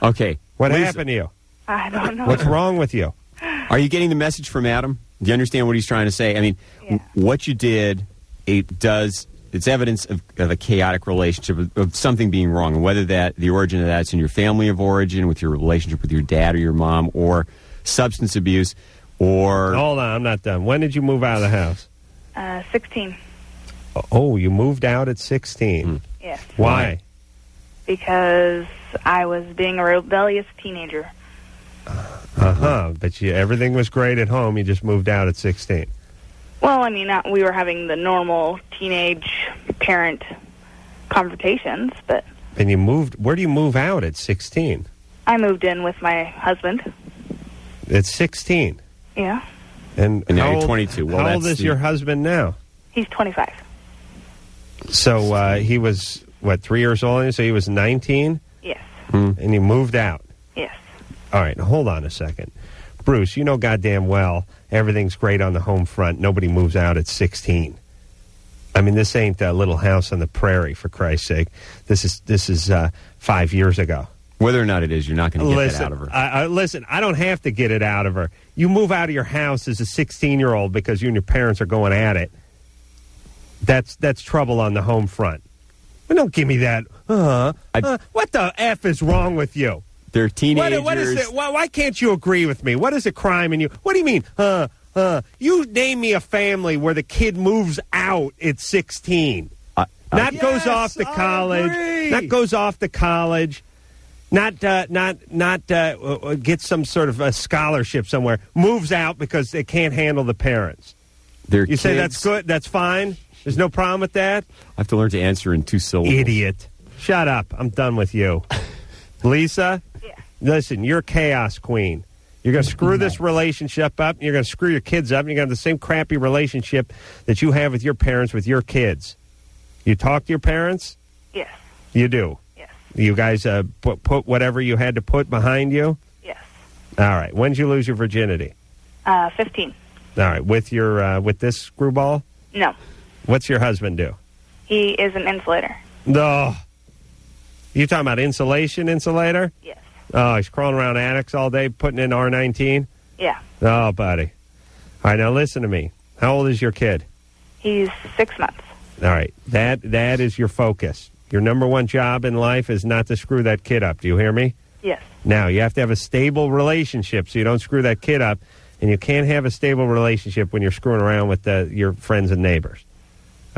E: Okay.
D: What
E: Lisa,
D: happened to you?
L: I don't know.
D: What's wrong with you?
E: Are you getting the message from Adam? Do you understand what he's trying to say? I mean, what you did, it's evidence of a chaotic relationship, of something being wrong, and whether the origin of that's in your family of origin, with your relationship with your dad or your mom, or substance abuse, or...
D: Hold on, I'm not done. When did you move out of the house?
L: 16.
D: Oh, you moved out at 16.
L: Yes.
D: Why?
L: Because I was being a rebellious teenager.
D: But everything was great at home. You just moved out at 16.
L: Well, I mean, we were having the normal teenage parent confrontations, but...
D: And you moved... Where do you move out at 16?
L: I moved in with my husband.
D: At 16?
L: Yeah.
D: And
E: now you're 22. Well,
D: how old is your husband now?
L: He's 25.
D: So he was, 3 years old? So he was 19?
L: Yes.
D: And you moved out?
L: Yes.
D: All right, hold on a second. Bruce, you know goddamn well everything's great on the home front. Nobody moves out at 16. I mean, this ain't a Little House on the Prairie, for Christ's sake. This is 5 years ago.
E: Whether or not it is, you're not going to get that out of her.
D: Listen, I don't have to get it out of her. You move out of your house as a 16-year-old because you and your parents are going at it. That's trouble on the home front. But don't give me that. What the F is wrong with you?
E: They're teenagers.
D: What is it? Why can't you agree with me? What is a crime in you? What do you mean? You name me a family where the kid moves out at 16. Goes off to college. Not goes off to college. Not get some sort of a scholarship somewhere. Moves out because they can't handle the parents. You say that's good? That's fine? There's no problem with that?
E: I have to learn to answer in 2 syllables.
D: Idiot. Shut up. I'm done with you. Lisa?
L: Yeah.
D: Listen, you're a chaos queen. You're going to screw this relationship up, and you're going to screw your kids up, and you're going to have the same crappy relationship that you have with your parents with your kids. You talk to your parents?
L: Yes.
D: You do?
L: Yes.
D: You guys put whatever you had to put behind you?
L: Yes.
D: All right. When did you lose your virginity?
L: 15.
D: All right. With your with this screwball?
L: No.
D: What's your husband do?
L: He is an insulator.
D: No. You talking about insulator?
L: Yes.
D: Oh, he's crawling around attics all day putting in R19?
L: Yeah.
D: Oh, buddy. All right, now listen to me. How old is your kid?
L: He's 6 months.
D: All right, that is your focus. Your number one job in life is not to screw that kid up. Do you hear me?
L: Yes.
D: Now, you have to have a stable relationship so you don't screw that kid up, and you can't have a stable relationship when you're screwing around with your friends and neighbors.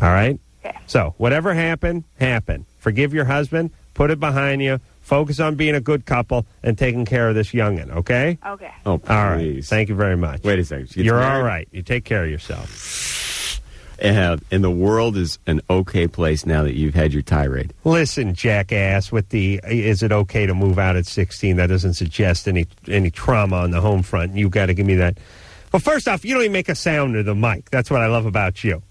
D: All right?
L: Okay.
D: So, whatever happened, happened. Forgive your husband. Put it behind you. Focus on being a good couple and taking care of this youngin', okay?
L: Okay.
E: Oh, please.
D: All right. Thank you very much.
E: Wait a second.
D: You're all right. You take care of yourself.
E: And the world is an okay place now that you've had your tirade.
D: Listen, jackass, with the is it okay to move out at 16? That doesn't suggest any trauma on the home front. You got to give me that. Well, first off, you don't even make a sound to the mic. That's what I love about you.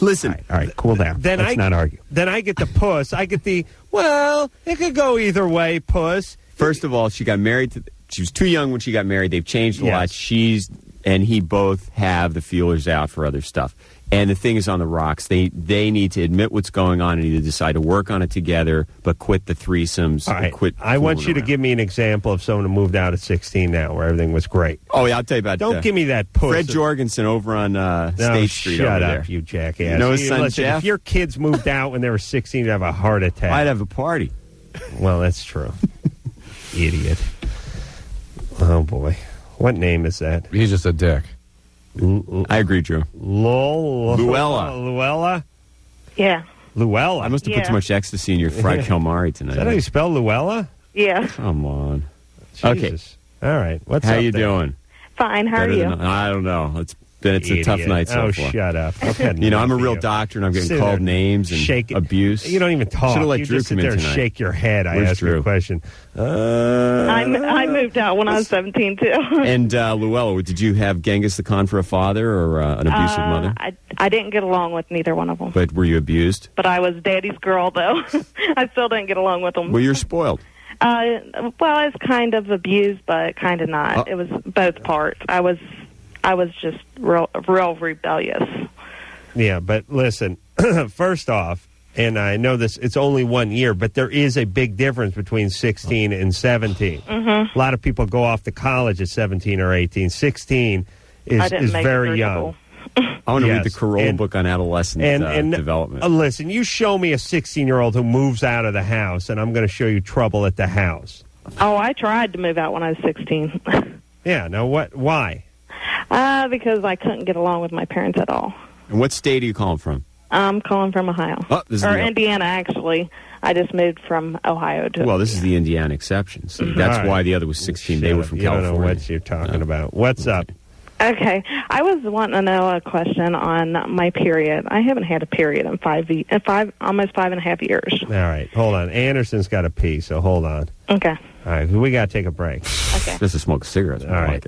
E: Listen.
D: All right, cool down. Let's not argue. Then I get the puss. I get the, well, it could go either way, puss.
E: First of all, she got married. She was too young when she got married. They've changed a lot. She's and he both have the feelers out for other stuff. And the thing is on the rocks. They need to admit what's going on and either decide to work on it together, but quit the threesomes.
D: All right.
E: Quit.
D: I want you to
E: around.
D: give me an example of someone who moved out at 16 now, where everything was great.
E: Oh, yeah, I'll tell you about.
D: Don't give me that puss.
E: Fred Jorgensen over on State Street.
D: Shut
E: over
D: up,
E: there.
D: you jackass.
E: You know his son
D: listen,
E: Jeff?
D: if your kids moved out when they were 16, you'd have a heart attack.
E: I'd have a party.
D: Well, that's true. Idiot. Oh, boy. What name is that?
M: He's just a dick.
E: I agree, Drew.
D: Luella?
L: Yeah.
D: Luella?
E: I must have put too much ecstasy in your fried calamari tonight.
D: Is that how you spell Luella?
L: Yeah.
E: Come on.
D: Jesus.
E: Okay.
D: All right. What's
E: how
D: up
E: you
D: there?
E: doing?
L: Fine. How are you?
E: I don't know. It's a tough
D: Idiot.
E: night so
D: Oh,
E: far.
D: shut up. I've had
E: You know, I'm a
D: enough
E: real
D: of you.
E: doctor, and I'm getting
D: Sit
E: called
D: there,
E: names and
D: shake it.
E: abuse.
D: You don't even talk.
E: Should have let
D: you
E: Drew
D: just sit
E: come in
D: there and
E: tonight.
D: shake your head. I
E: Where's
D: ask you
E: Drew?
D: a question.
L: I moved out when I was 17 too.
E: And Luella, did you have Genghis the Khan for a father or an abusive mother?
L: I didn't get along with neither one of them.
E: But were you abused?
L: But I was daddy's girl, though. I still didn't get along with them.
E: Well, you're spoiled.
L: Well, I was kind of abused, but kind of not. It was both parts. I was just real rebellious.
D: Yeah, but listen, first off, and I know this, it's only 1 year, but there is a big difference between 16 and 17.
L: Mm-hmm.
D: A lot of people go off to college at 17 or 18. 16 is very young.
E: I want to read the
D: Yes,
E: Corolla
D: and-
E: book on adolescent development.
D: Listen, you show me a 16-year-old who moves out of the house, and I'm going to show you trouble at the house.
L: Oh, I tried to move out when I was 16.
D: Yeah, now what? Why?
L: Because I couldn't get along with my parents at all.
E: And what state are you calling from?
L: I'm calling from Ohio.
E: Oh, this is
L: or
E: the-
L: Indiana, actually. I just moved from Ohio to...
E: Well, this is the Indiana exception. So that's
D: All right.
E: why the other was 16. They were from
D: you
E: California.
D: don't know what you're talking about. What's up?
L: Okay. I was wanting to know a question on my period. I haven't had a period in almost 5.5 years.
D: All right, hold on. Anderson's got a pee, so hold on.
L: Okay.
D: All right, we got to take a break.
L: Okay.
E: Just to smoke cigarettes.
D: All right.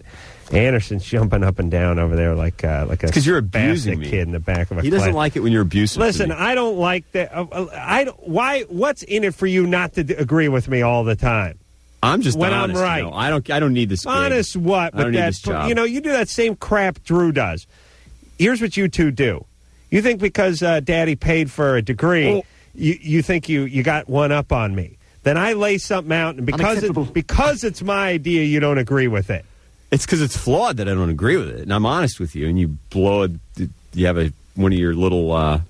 D: Anderson's jumping up and down over there like a
E: because you're abusing
D: spastic
E: me.
D: kid in the back of a
E: He doesn't
D: class.
E: like it when you're abusive.
D: Listen,
E: to me.
D: I don't like that. Why? What's in it for you not to agree with me all the time?
E: I'm just
D: when
E: honest,
D: I'm right.
E: you know. I don't need this. Gig.
D: Honest what?
E: I don't need
D: that,
E: this job.
D: You know, you do that same crap Drew does. Here's what you two do. You think because Daddy paid for a degree, you think you got one up on me. Then I lay something out, and because it's my idea, you don't agree with it.
E: It's because it's flawed that I don't agree with it, and I'm honest with you. And you blow it. You have one of your little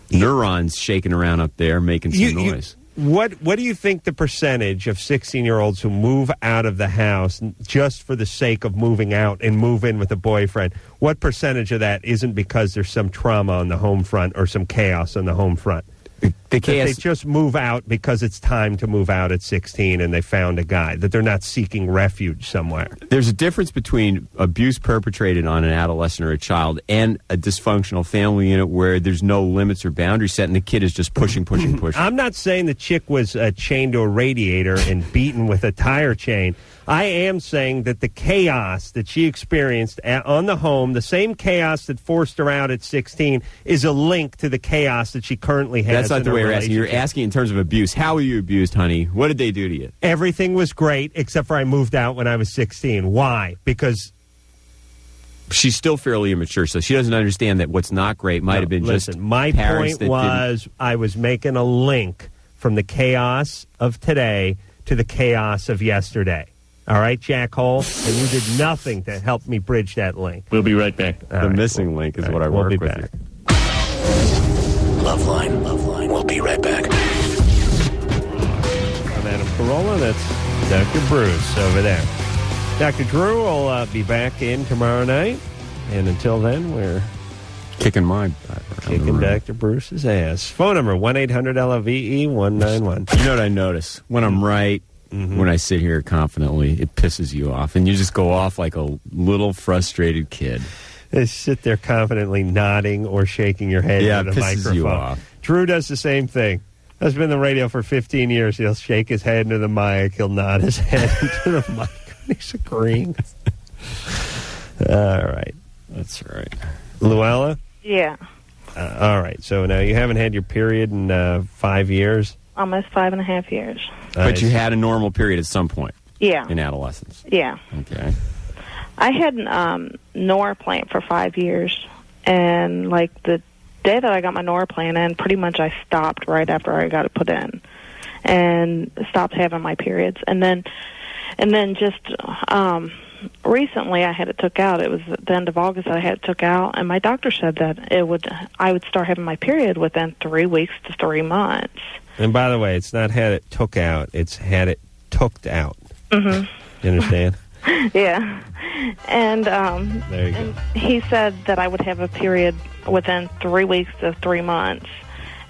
E: neurons shaking around up there, making some noise.
D: What do you think the percentage of 16-year-olds who move out of the house just for the sake of moving out and move in with a boyfriend, what percentage of that isn't because there's some trauma on the home front or some chaos on the home front?
E: The
D: chaos, they just move out because it's time to move out at 16 and they found a guy, that they're not seeking refuge somewhere.
E: There's a difference between abuse perpetrated on an adolescent or a child and a dysfunctional family unit where there's no limits or boundaries set and the kid is just pushing.
D: I'm not saying the chick was chained to a radiator and beaten with a tire chain. I am saying that the chaos that she experienced on the home, the same chaos that forced her out at 16, is a link to the chaos that she currently has.
E: That's not
D: in
E: the
D: her
E: way you're asking. You're
D: relationship.
E: asking in terms of abuse. How were you abused, honey? What did they do to you?
D: Everything was great, except for I moved out when I was 16. Why? Because
E: she's still fairly immature, so she doesn't understand that what's not great might have been just
D: my
E: parents
D: point was I was making a link from the chaos of today to the chaos of yesterday. All right, Jack Hole? And you did nothing to help me bridge that link.
M: We'll be right back.
E: The missing link is what I work with here.
A: LoveLine. We'll be right back.
D: I'm Adam Carolla. That's Dr. Bruce over there. Dr. Drew will be back in tomorrow night. And until then, we're
E: Kicking my butt.
D: Kicking Dr. Bruce's ass. Phone number, 1-800-LOVE-191.
E: You know what I notice? When I'm right, when I sit here confidently, it pisses you off. And you just go off like a little frustrated kid.
D: Just sit there confidently nodding or shaking your head into the
E: pisses
D: microphone.
E: You off.
D: Drew does the same thing. He's been in the radio for 15 years. He'll shake his head into the mic. He'll nod his head into the mic. He's agreeing. All right.
E: That's right.
D: Luella?
L: Yeah.
D: All right. So now you haven't had your period in 5 years?
L: Almost 5.5 years.
E: But you had a normal period at some point?
L: Yeah.
E: In adolescence?
L: Yeah.
E: Okay.
L: I had Norplant for 5 years, and like the day that I got my Norplant in, pretty much I stopped right after I got it put in, and stopped having my periods, and then just recently I had it took out. It was at the end of August that I had it took out, and my doctor said that I would start having my period within 3 weeks to 3 months.
D: And by the way, it's not had it took out; it's had it tooked out.
L: Mm-hmm.
D: You understand?
L: Yeah. And
D: there you go.
L: He said that I would have a period within 3 weeks to 3 months,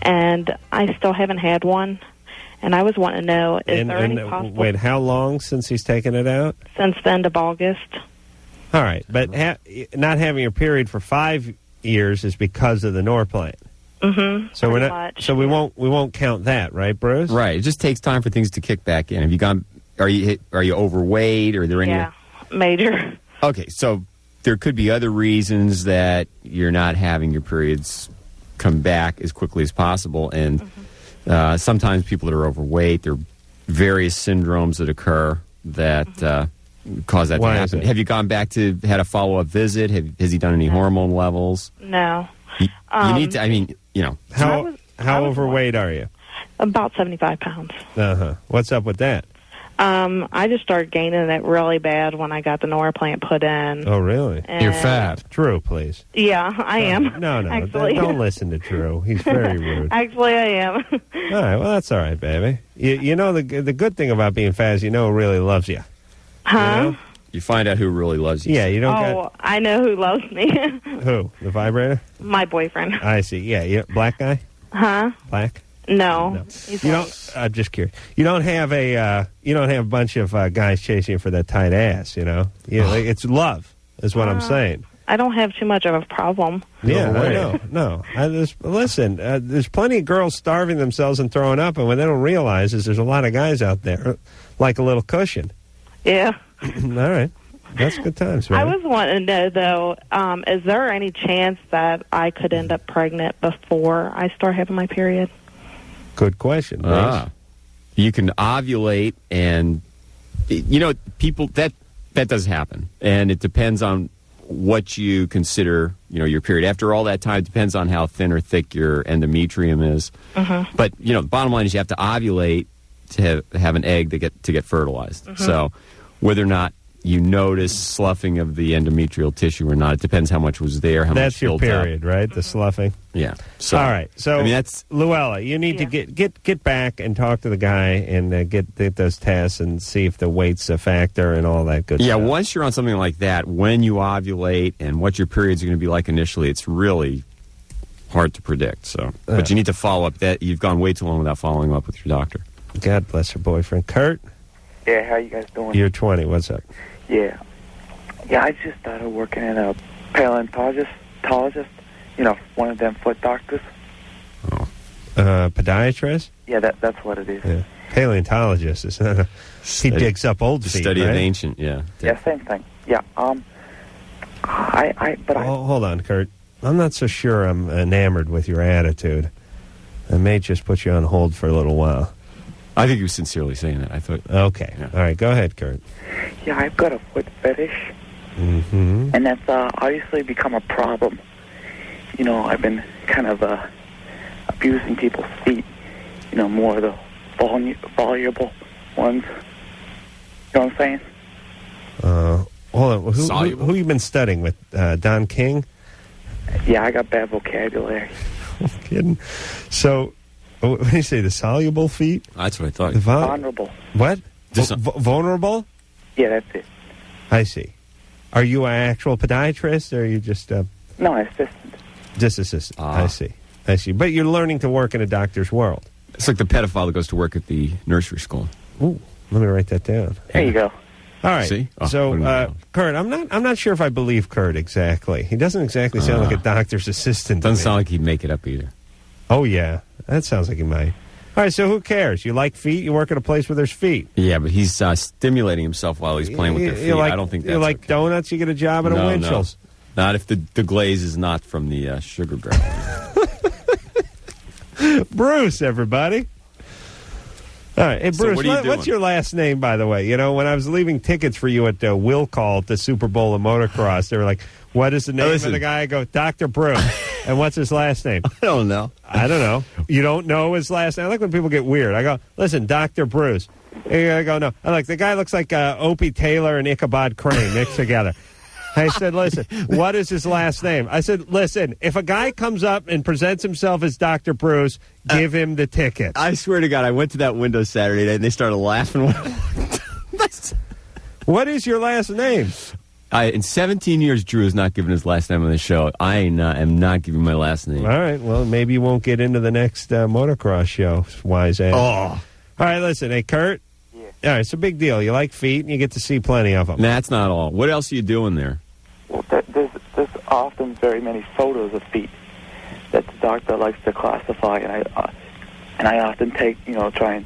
L: and I still haven't had one. And I was wanting to know, is there any possible...
D: Wait, how long since he's taken it out?
L: Since the end of August.
D: All right, but not having your period for 5 years is because of the Norplant.
L: Mm-hmm.
D: So we're not. Much, so we won't count that, right, Bruce?
E: Right. It just takes time for things to kick back in. Have you gone? Are you overweight? Or are there any?
L: Yeah, major.
E: Okay, so there could be other reasons that you're not having your periods come back as quickly as possible, and sometimes people that are overweight, there are various syndromes that occur that cause that to happen. Have you gone back to had a follow-up visit? Has he done any hormone levels?
L: No.
E: You need to. I mean, you know,
D: how overweight are you?
L: About 75 pounds.
D: What's up with that?
L: I just started gaining it really bad when I got the Norplant put in.
D: Oh, really?
L: And
D: you're fat. Drew, please.
L: Yeah, I am.
D: No,
L: actually.
D: Don't listen to Drew. He's very rude.
L: Actually, I am.
D: All right, well, that's all right, baby. You know, the good thing about being fat is you know who really loves you.
L: Huh?
D: You know?
E: You find out who really loves you.
D: Yeah, you don't
L: I know who loves me.
D: Who? The vibrator?
L: My boyfriend.
D: I see. Yeah, black guy?
L: Huh?
D: Black?
L: No.
D: You don't. I'm just curious. You don't have a bunch of guys chasing you for that tight ass. You know. It's love, is what I'm saying.
L: I don't have too much of a problem.
D: Yeah, I know. No. Listen, there's plenty of girls starving themselves and throwing up, and what they don't realize is there's a lot of guys out there like a little cushion.
L: Yeah.
D: All right. That's good times, man.
L: I was wanting to know, though, is there any chance that I could end up pregnant before I start having my period?
D: Good question.
E: You can ovulate, and people that does happen, and it depends on what you consider your period. After all that time, it depends on how thin or thick your endometrium is. But the bottom line is you have to ovulate to have an egg to get fertilized. So whether or not you notice sloughing of the endometrial tissue or not, it depends how much was there.
D: That's your period, right? The sloughing.
E: Yeah. So,
D: all right. So,
E: I mean, that's
D: Luella. You need to get back and talk to the guy and get those tests and see if the weight's a factor and all that good stuff.
E: Yeah. Once you're on something like that, when you ovulate and what your periods are going to be like initially, it's really hard to predict. So, but you need to follow up. That you've gone way too long without following up with your doctor.
D: God bless her boyfriend, Kurt.
M: Yeah. How you guys doing?
D: You're 20. What's up?
M: Yeah. I just started working at a paleontologist, one of them foot doctors.
E: Oh.
D: Podiatrist?
M: Yeah, that's what it is.
D: Yeah. Paleontologist. Is not he digs up old feet,
E: study
D: right?
E: of ancient, yeah.
M: Yeah, same thing. Yeah.
D: Hold on, Kurt. I'm not so sure I'm enamored with your attitude. I may just put you on hold for a little while.
E: I think he was sincerely saying that. I thought.
D: Okay. Yeah. All right. Go ahead, Kurt.
M: Yeah, I've got a foot fetish.
D: Mm-hmm.
M: And that's obviously become a problem. I've been kind of abusing people's feet. More of the voluble ones. You know what I'm saying?
D: Hold on. Who you been studying with? Don King?
M: Yeah, I got bad vocabulary.
D: I'm kidding. So, what do you say? The soluble feet?
E: That's what I thought.
M: Vulnerable.
D: What? Vulnerable?
M: Yeah, that's it.
D: I see. Are you an actual podiatrist, or are you just
M: No, assistant.
D: Just assistant. I see. But you're learning to work in a doctor's world.
E: It's like the pedophile that goes to work at the nursery school.
D: Ooh, let me write that down.
M: There you go.
D: All right.
E: See?
D: So, Kurt, I'm not sure if I believe Kurt exactly. He doesn't exactly sound like a doctor's assistant.
E: Doesn't sound like he'd make it up either.
D: Oh, yeah. That sounds like he might. All right, so who cares? You like feet? You work at a place where there's feet.
E: Yeah, but he's stimulating himself while he's playing with their feet. I don't think that's
D: You like
E: okay.
D: donuts? You get a job at a Winchell's.
E: No. Not if the glaze is not from the sugar barrel.
D: Bruce, everybody. All right. Hey, Bruce, what's your last name, by the way? You know, when I was leaving tickets for you at Will Call at the Super Bowl of motocross, they were like, what is the name of the guy? I go, Dr. Bruce. And what's his last name?
E: I don't know.
D: I don't know. You don't know his last name? I like when people get weird. I go, listen, Dr. Bruce. I go, no. I like, the guy looks like Opie Taylor and Ichabod Crane mixed together. I said, listen, what is his last name? I said, listen, if a guy comes up and presents himself as Dr. Bruce, give him the ticket.
E: I swear to God, I went to that window Saturday night and they started laughing.
D: What is your last name?
E: In 17 years, Drew has not given his last name on the show. I am not giving my last name.
D: All right, well, maybe you won't get into the next motocross show, wise ass.
E: Oh.
D: All right, listen, hey, Kurt. Yeah. All right, it's a big deal. You like feet, and you get to see plenty of them.
E: That's not all. What else are you doing there?
M: Well, there's often very many photos of feet that the doctor likes to classify, and I often try and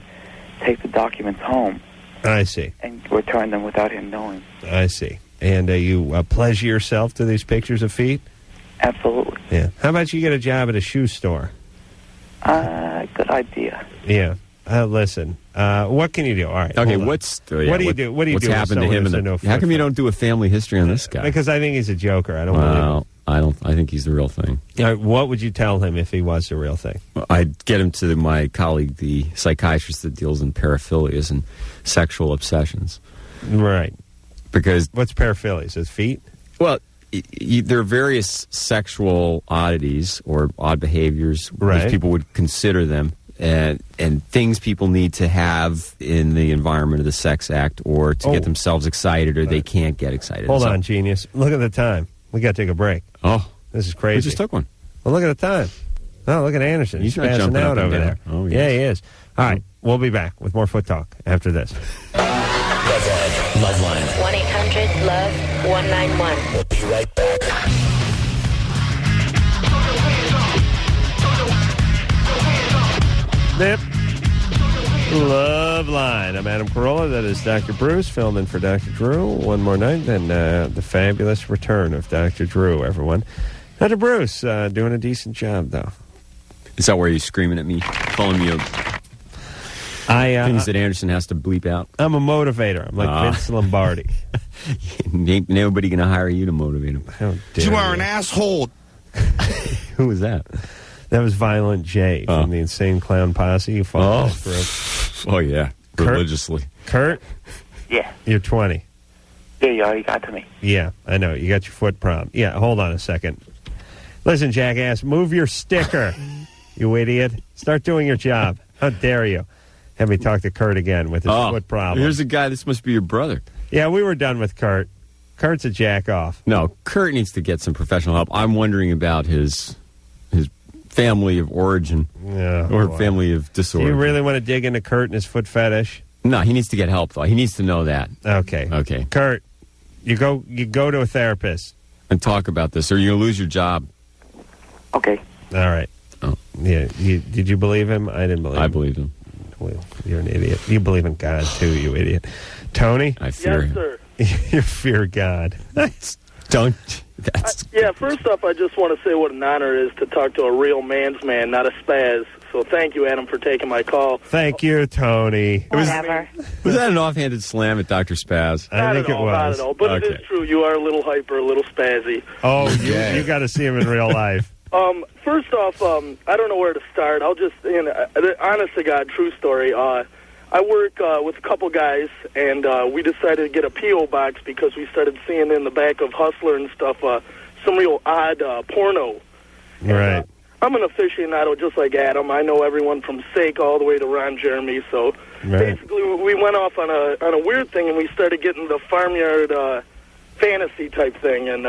M: take the documents home.
D: I see.
M: And return them without him knowing.
D: I see. And you pleasure yourself to these pictures of feet?
M: Absolutely.
D: Yeah. How about you get a job at a shoe store?
M: Good idea.
D: Yeah. Listen, what can you do? All right.
E: Okay,
D: what do you do? What do you
E: what's
D: do?
E: happened to him? How come you don't do a family history on this guy?
D: Because I think he's a joker. I don't believe him.
E: I think he's the real thing.
D: What would you tell him if he was the real thing?
E: I'd get him to my colleague, the psychiatrist that deals in paraphilias and sexual obsessions.
D: Right.
E: Because
D: what's paraphilias? His feet?
E: Well, there are various sexual oddities or odd behaviors,
D: right,
E: as people would consider them, and things people need to have in the environment of the sex act or to get themselves excited, or they can't get excited.
D: Hold on, genius. Look at the time. We got to take a break.
E: Oh.
D: This is crazy.
E: We just took one.
D: Well, look at the time. Oh, look at Anderson. He's passing out over there.
E: Oh, yes.
D: Yeah, he is. All right. We'll be back with more Foot Talk after this.
A: LoveLine.
N: 1-800-LOVE-191.
A: We'll be right back.
D: Nip. LoveLine. I'm Adam Carolla. That is Dr. Bruce, filming for Dr. Drew. One more night, then the fabulous return of Dr. Drew, everyone. Dr. Bruce, doing a decent job, though.
E: Is that where you're screaming at me, calling me things that Anderson has to bleep out?
D: I'm a motivator. I'm like Vince Lombardi.
E: Ain't nobody going to hire you to motivate him.
D: How dare
O: you are an asshole.
D: Who was that? That was Violent J from the Insane Clown Posse. You followed this group.
E: Oh, yeah. Religiously.
D: Kurt?
M: Yeah.
D: You're 20.
M: Yeah, you already got to me.
D: Yeah, I know. You got your foot problem. Yeah, hold on a second. Listen, jackass, move your sticker, you idiot. Start doing your job. How dare you? Have me talk to Kurt again with his foot problem.
E: Here's a guy. This must be your brother.
D: Yeah, we were done with Kurt. Kurt's a jack-off.
E: No, Kurt needs to get some professional help. I'm wondering about his family of origin family of disorder.
D: Do you really want to dig into Kurt and his foot fetish?
E: No, he needs to get help, though. He needs to know that.
D: Okay. Kurt, you go to a therapist.
E: And talk about this, or you're going to lose your job.
M: Okay.
D: All right.
E: Oh.
D: Yeah. Did you believe him? I didn't believe him.
E: I believed him.
D: Well, you're an idiot. You believe in God, too, you idiot. Tony?
E: I fear him.
P: Sir.
D: You fear God.
P: First off, I just want to say what an honor it is to talk to a real man's man, not a spaz. So thank you, Adam, for taking my call.
D: Thank you, Tony.
L: Whatever.
E: Was that an offhanded slam at Dr. Spaz?
D: I think it was.
P: Not at all. But it is true. You are a little hyper, a little spazzy.
D: Oh, you got to see him in real life.
P: First off, I don't know where to start. I'll just, honest to God, true story. I work with a couple guys, and we decided to get a P.O. box because we started seeing in the back of Hustler and stuff some real odd porno.
D: Right.
P: And, I'm an aficionado just like Adam. I know everyone from Sake all the way to Ron Jeremy. So basically we went off on a weird thing, and we started getting the farmyard fantasy type thing. And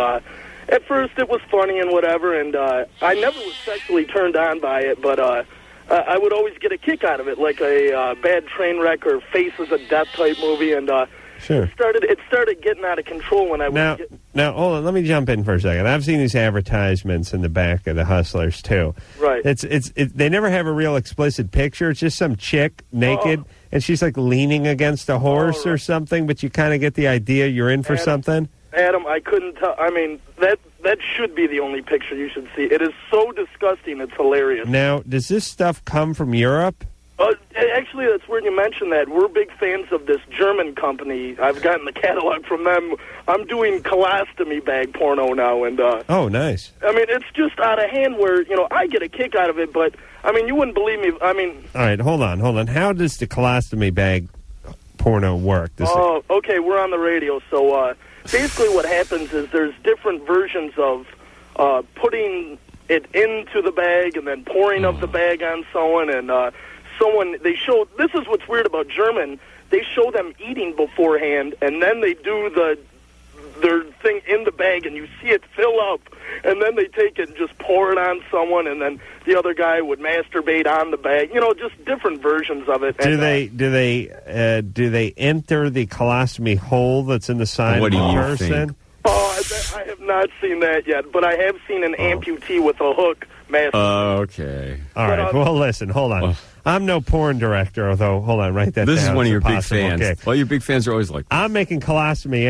P: at first it was funny and whatever, and I never was sexually turned on by it, but I would always get a kick out of it, like a Bad Train Wreck or Faces of Death type movie, and
D: sure.
P: It started getting out of control when I was
D: Now, hold on, let me jump in for a second. I've seen these advertisements in the back of the Hustlers, too.
P: Right.
D: They never have a real explicit picture. It's just some chick naked, and she's like leaning against a horse or something, but you kind of get the idea you're in for something.
P: Adam, I couldn't tell. I mean, that should be the only picture you should see. It is so disgusting, it's hilarious.
D: Now, does this stuff come from Europe?
P: Actually, that's weird you mention that. We're big fans of this German company. I've gotten the catalog from them. I'm doing colostomy bag porno now, and
D: oh, nice.
P: I mean, it's just out of hand where, I get a kick out of it, but, I mean, you wouldn't believe me. I mean...
D: All right, hold on. How does the colostomy bag porno work?
P: Okay, we're on the radio, so basically what happens is there's different versions of putting it into the bag and then pouring of the bag on someone, and they show, this is what's weird about German, they show them eating beforehand, and then they do their thing in the bag, and you see it fill up, and then they take it and just pour it on someone, and then the other guy would masturbate on the bag. Just different versions of it.
D: Do they enter the colostomy hole that's in the side of the person?
E: Think?
P: I have not seen that yet, but I have seen an amputee with a hook masturbate.
E: Okay.
D: All right. Well, listen, hold on. I'm no porn director, although, hold on, write that down.
E: This is one of your big fans.
D: Okay.
E: Well, your big fans are always like that.
D: I'm making colostomy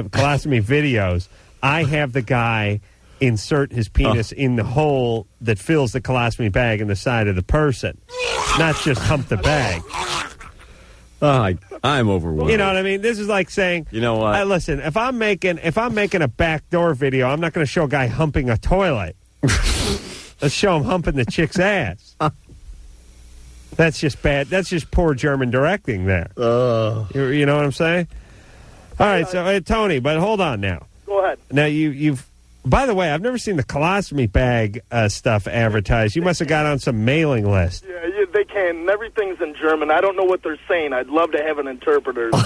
D: colostomy videos. I have the guy insert his penis in the hole that fills the colostomy bag in the side of the person, not just hump the bag.
E: I'm overwhelmed.
D: You know what I mean? This is like saying,
E: you know what?
D: Listen, if I'm making a backdoor video, I'm not going to show a guy humping a toilet. Let's show him humping the chick's ass. That's just bad. That's just poor German directing there. You know what I'm saying? All right, so Tony, but hold on now.
P: Go ahead.
D: Now you've. By the way, I've never seen the colostomy bag stuff advertised. You must have got on some mailing list.
P: Yeah, they can. Everything's in German. I don't know what they're saying. I'd love to have an interpreter.
D: All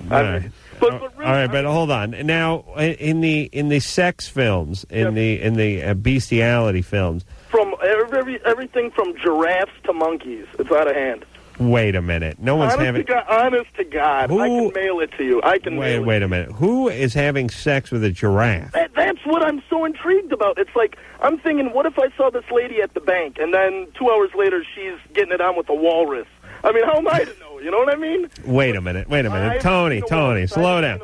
D: right, but hold on. Now, in the sex films, in the bestiality films,
P: from everything from giraffes to monkeys, it's out of hand.
D: Wait a minute. No one's having...
P: honest to God. I can mail it to you.
D: Wait a minute. Who is having sex with a giraffe?
P: That's what I'm so intrigued about. It's like, I'm thinking, what if I saw this lady at the bank, and then 2 hours later she's getting it on with a walrus? I mean, how am I to know? You know what I mean?
D: Wait a minute. Tony, slow down.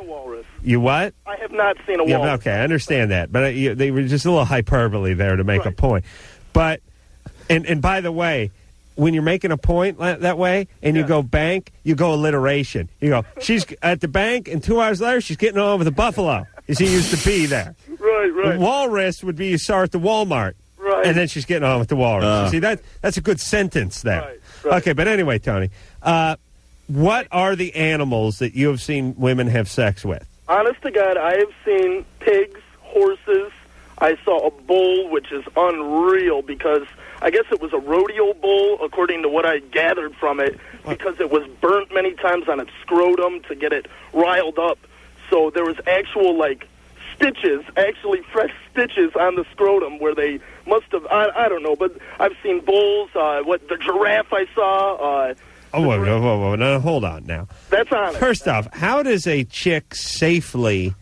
D: You what?
P: I have not seen a walrus.
D: Yeah, okay, I understand that. But they were just a little hyperbole there to make a point. But, and by the way, when you're making a point that way and you go bank, you go alliteration. You go, she's at the bank, and 2 hours later, she's getting on with a buffalo. As he used to be there.
P: Right.
D: The walrus would be you saw her at the Walmart.
P: Right.
D: And then she's getting on with the walrus. You see, that's a good sentence there.
P: Right.
D: Okay, but anyway, Tony, what are the animals that you have seen women have sex with?
P: Honest to God, I have seen pigs, horses. I saw a bull, which is unreal because I guess it was a rodeo bull, according to what I gathered from it, because it was burnt many times on its scrotum to get it riled up. So there was actual, stitches, actually fresh stitches on the scrotum where they must have, I don't know, but I've seen bulls, the giraffe I saw.
D: Whoa, no, hold on now.
P: That's honest.
D: First off, how does a chick safely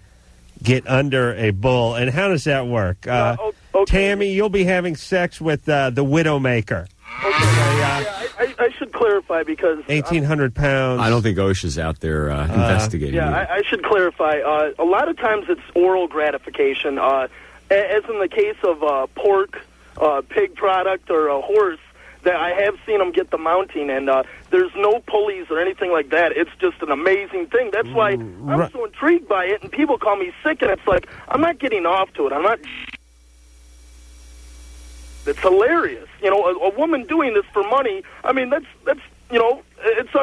D: get under a bull, and how does that work?
P: Okay.
D: Tammy, you'll be having sex with the Widowmaker.
P: I should clarify because
D: 1,800 pounds.
E: I don't think OSHA's out there investigating.
P: Yeah, I should clarify. A lot of times it's oral gratification. As in the case of pork, pig product, or a horse, that I have seen them get the mounting, and there's no pulleys or anything like that. It's just an amazing thing. That's why I'm so intrigued by it, and people call me sick, and it's like, I'm not getting off to it. I'm not... It's hilarious. A woman doing this for money, I mean, that's it's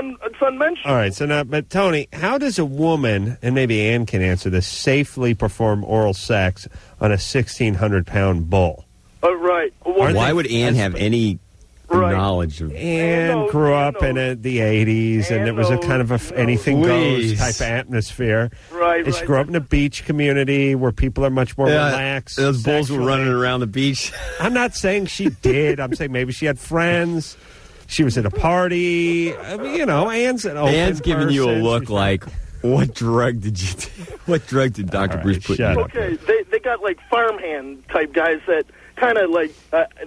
P: unmentionable.
D: All right, so now, but Tony, how does a woman, and maybe Ann can answer this, safely perform oral sex on a 1,600-pound bull?
P: Right.
E: Why would Ann have any knowledge of.
D: And grew up in the 80s, and it was a kind of anything goes type of atmosphere.
P: Right,
D: She grew up in a beach community where people are much more relaxed.
E: Those bulls were
D: sexually.
E: running around the beach.
D: I'm not saying she did. I'm saying maybe she had friends. She was at a party. I mean, Ann's an open
E: Ann's giving you a
D: person.
E: look like, what drug did you take? What drug did Dr. Bruce put you on?
P: Okay, they got like farmhand type guys that kind of like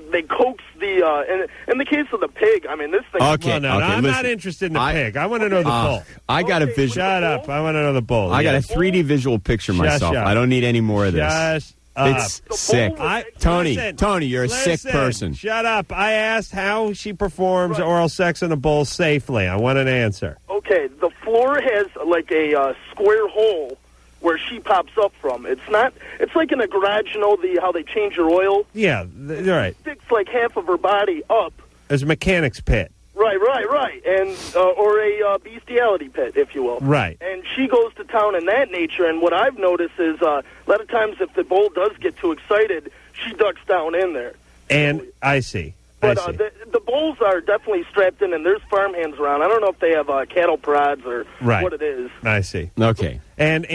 P: they coax the in the case of the pig. I mean, this thing.
D: Okay, I'm not interested in the pig. I want to know the bull.
E: I got a visual.
D: Shut up! I want to know the bull.
E: I got a 3D visual picture myself. I don't need any more of this.
D: Just
E: it's sick. Tony, you're a sick person.
D: Shut up! I asked how she performs oral sex in a bull safely. I want an answer.
P: Okay, the floor has like a square hole where she pops up from. It's not. It's like in a garage. You know how they change your oil.
D: Yeah, right.
P: Sticks like half of her body up.
D: There's a mechanic's pit.
P: Right, and or a bestiality pit, if you will.
D: Right.
P: And she goes to town in that nature. And what I've noticed is a lot of times if the bull does get too excited, she ducks down in there.
D: And I see.
P: But the bulls are definitely strapped in, and there's farmhands around. I don't know if they have cattle prods or what it is.
D: I see.
E: Okay.
D: And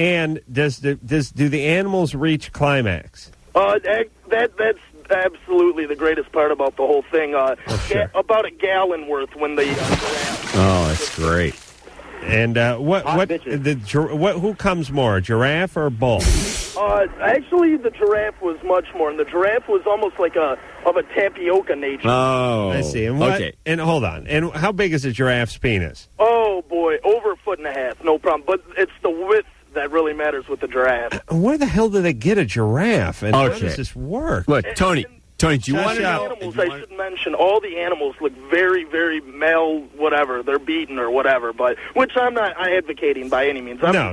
D: do the animals reach climax?
P: That's absolutely the greatest part about the whole thing.
D: Sure.
P: About a gallon worth when they.
E: Oh, that's great.
D: And who comes more, giraffe or bull?
P: Actually, the giraffe was much more, and the giraffe was almost like of a tapioca nature.
D: Oh, I see. And okay. And hold on. And how big is a giraffe's penis?
P: Oh boy, over 1.5 feet, no problem. But it's the width that really matters with the giraffe.
D: Where the hell do they get a giraffe? And how does this work?
E: Look, Tony, do you want to know?
P: Animals, I should mention, all the animals look very, very male, whatever. They're beaten or whatever, but which I'm not advocating by any means.
D: No.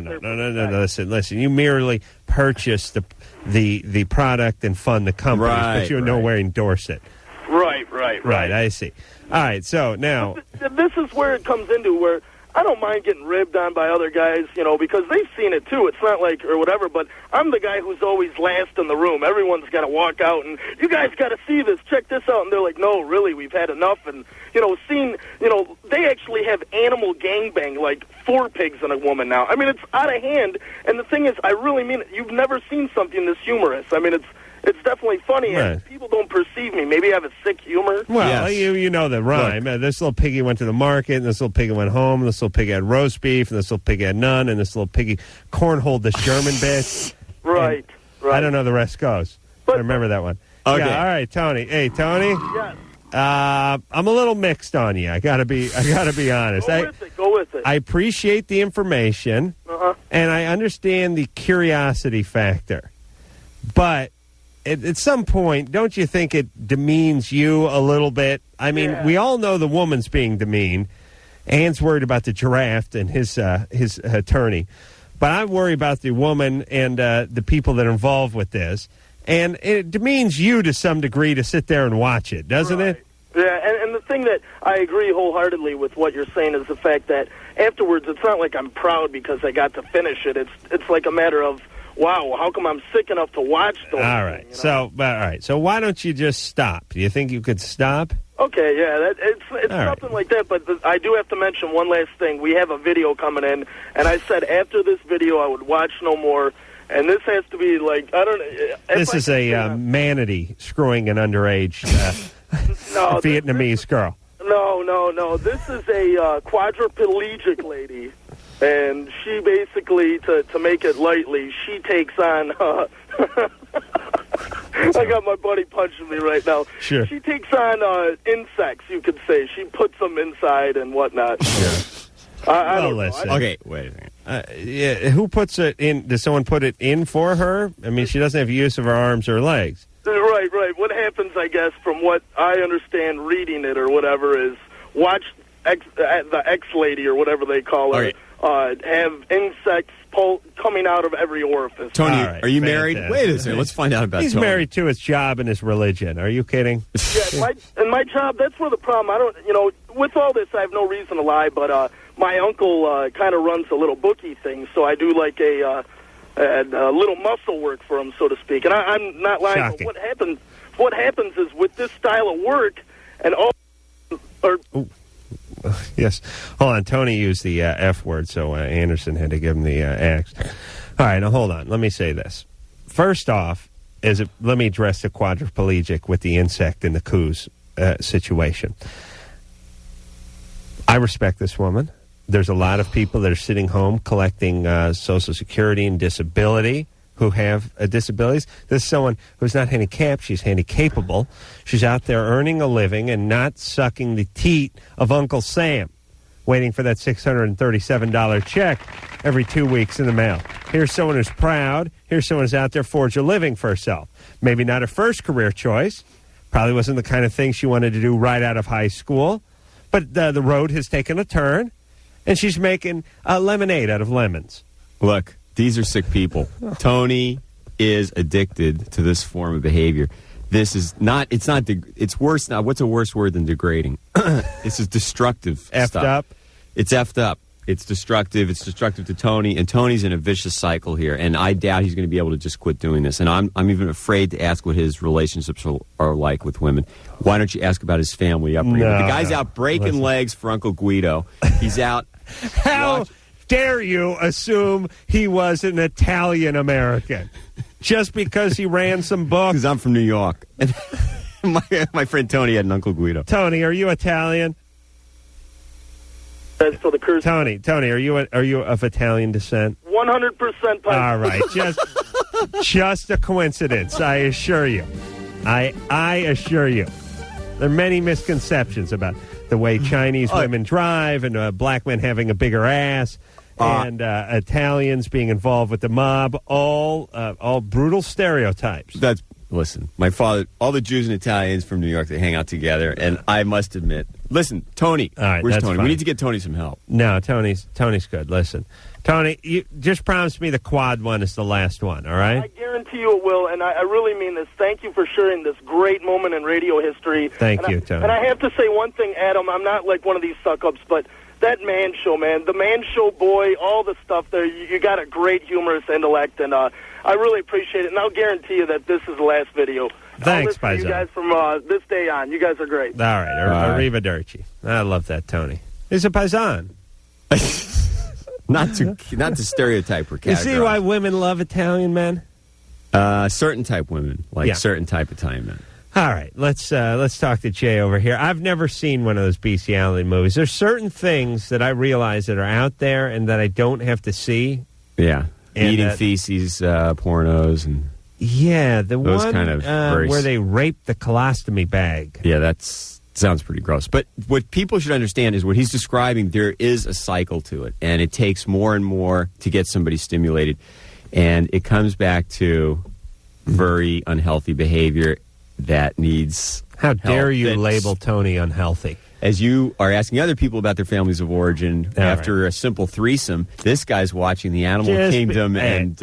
D: Listen. You merely purchase the product and fund the company, but you nowhere endorse it.
P: Right.
D: I see. All right, so now...
P: This is where it comes into where I don't mind getting ribbed on by other guys, because they've seen it too. It's not like, or whatever, but I'm the guy who's always last in the room. Everyone's got to walk out, and you guys got to see this, check this out. And they're like, no, really, we've had enough. And, they actually have animal gangbang, like 4 pigs and a woman now. I mean, it's out of hand. And the thing is, I really mean it. You've never seen something this humorous. I mean, it's definitely funny, and people don't perceive me. Maybe I have a sick humor.
D: Well, you know the rhyme. This little piggy went to the market, and this little piggy went home, and this little pig had roast beef, and this little pig had none, and this little piggy cornholed this German bitch.
P: Right.
D: I don't know the rest goes. I remember that one.
E: Okay.
D: Yeah, all right, Tony. Hey, Tony.
P: Yes.
D: I'm a little mixed on you. I gotta be honest.
P: Go with it.
D: I appreciate the information, and I understand the curiosity factor, but at some point, don't you think it demeans you a little bit? I mean, we all know the woman's being demeaned. Ann's worried about the giraffe and his attorney, but I'm worried about the woman and the people that are involved with this. And it demeans you to some degree to sit there and watch it, doesn't it?
P: Yeah, and the thing that I agree wholeheartedly with what you're saying is the fact that afterwards, it's not like I'm proud because I got to finish it. It's like a matter of, wow, how come I'm sick enough to watch those?
D: All right. So why don't you just stop? Do you think you could stop?
P: Okay, yeah, it's something like that, but I do have to mention one last thing. We have a video coming in, and I said after this video I would watch no more, and this has to be like, I don't know.
D: This is a manatee screwing an underage Vietnamese girl.
P: No. This is a quadriplegic lady. And she basically, to make it lightly, she takes on... I got my buddy punching me right now.
D: Sure.
P: She takes on insects, you could say. She puts them inside and whatnot.
D: Sure.
P: I don't know.
E: Okay, wait a second.
D: Who puts it in? Does someone put it in for her? I mean, she doesn't have use of her arms or legs.
P: Right. What happens, I guess, from what I understand reading it or whatever, is watch the X-lady or whatever they call her. Have insects coming out of every orifice.
E: Tony, are you married? Wait a second. Let's find out about
D: He's
E: Tony.
D: married to his job and his religion. Are you kidding?
P: Yeah, my job, that's where the problem, I don't, with all this, I have no reason to lie, but my uncle kind of runs a little bookie thing, so I do like a little muscle work for him, so to speak. And I'm not lying.
D: Shocking.
P: But what happens is with this style of work and all
D: Yes. Hold on. Tony used the F word, so Anderson had to give him the X. All right, now hold on. Let me say this. First off, let me address the quadriplegic with the insect and the coos situation. I respect this woman. There's a lot of people that are sitting home collecting Social Security and disability who have disabilities. This is someone who's not handicapped. She's handicapable. She's out there earning a living and not sucking the teat of Uncle Sam, waiting for that $637 check every 2 weeks in the mail. Here's someone who's proud. Here's someone who's out there forging a living for herself. Maybe not her first career choice. Probably wasn't the kind of thing she wanted to do right out of high school. But the road has taken a turn, and she's making lemonade out of lemons.
E: Look, these are sick people. Tony is addicted to this form of behavior. This is not, it's worse now. What's a worse word than degrading? This is destructive
D: Effed
E: stuff.
D: up?
E: It's effed up. It's destructive. It's destructive to Tony, and Tony's in a vicious cycle here, and I doubt he's going to be able to just quit doing this. And I'm even afraid to ask what his relationships are like with women. Why don't you ask about his family upbringing?
D: No,
E: the guy's out breaking legs for Uncle Guido. He's out.
D: How dare you assume he was an Italian-American just because he ran some books?
E: Because I'm from New York. And my friend Tony had an Uncle Guido.
D: Tony, are you Italian?
P: So the curse.
D: Tony, are you of Italian descent?
P: 100%.
D: All right, just a coincidence. I assure you. I assure you. There are many misconceptions about the way Chinese women drive, and black men having a bigger ass, and Italians being involved with the mob. All brutal stereotypes.
E: Listen, my father, all the Jews and Italians from New York, they hang out together, and I must admit, listen, Tony,
D: all right,
E: where's Tony?
D: Fine.
E: We need to get Tony some help.
D: No, Tony's good. Listen, Tony, you just promise me the quad one is the last one, all right?
P: I guarantee you it will, and I really mean this. Thank you for sharing this great moment in radio history.
D: Thank you, Tony.
P: And I have to say one thing, Adam, I'm not like one of these suck-ups, but that Man Show, man, the Man Show boy, all the stuff there, you got a great humorous intellect, and I really appreciate it, and I'll guarantee you that this is the last video.
D: Thanks,
P: Paisan. You guys from this day on. You guys are great.
D: All right, arrivederci. I love that, Tony. He's a Paisan.
E: Not to stereotype or categorize.
D: You see why women love Italian men?
E: Certain type women, certain type Italian men.
D: All right, let's talk to Jay over here. I've never seen one of those bestiality movies. There's certain things that I realize that are out there and that I don't have to see.
E: Yeah, eating feces, pornos, and
D: the
E: those
D: one
E: kind of
D: where they rape the colostomy bag.
E: Yeah, that sounds pretty gross. But what people should understand is what he's describing. There is a cycle to it, and it takes more and more to get somebody stimulated, and it comes back to very unhealthy behavior that needs
D: How dare
E: help.
D: you
E: That's,
D: label Tony unhealthy?
E: As you are asking other people about their families of origin after a simple threesome, this guy's watching the Animal Kingdom and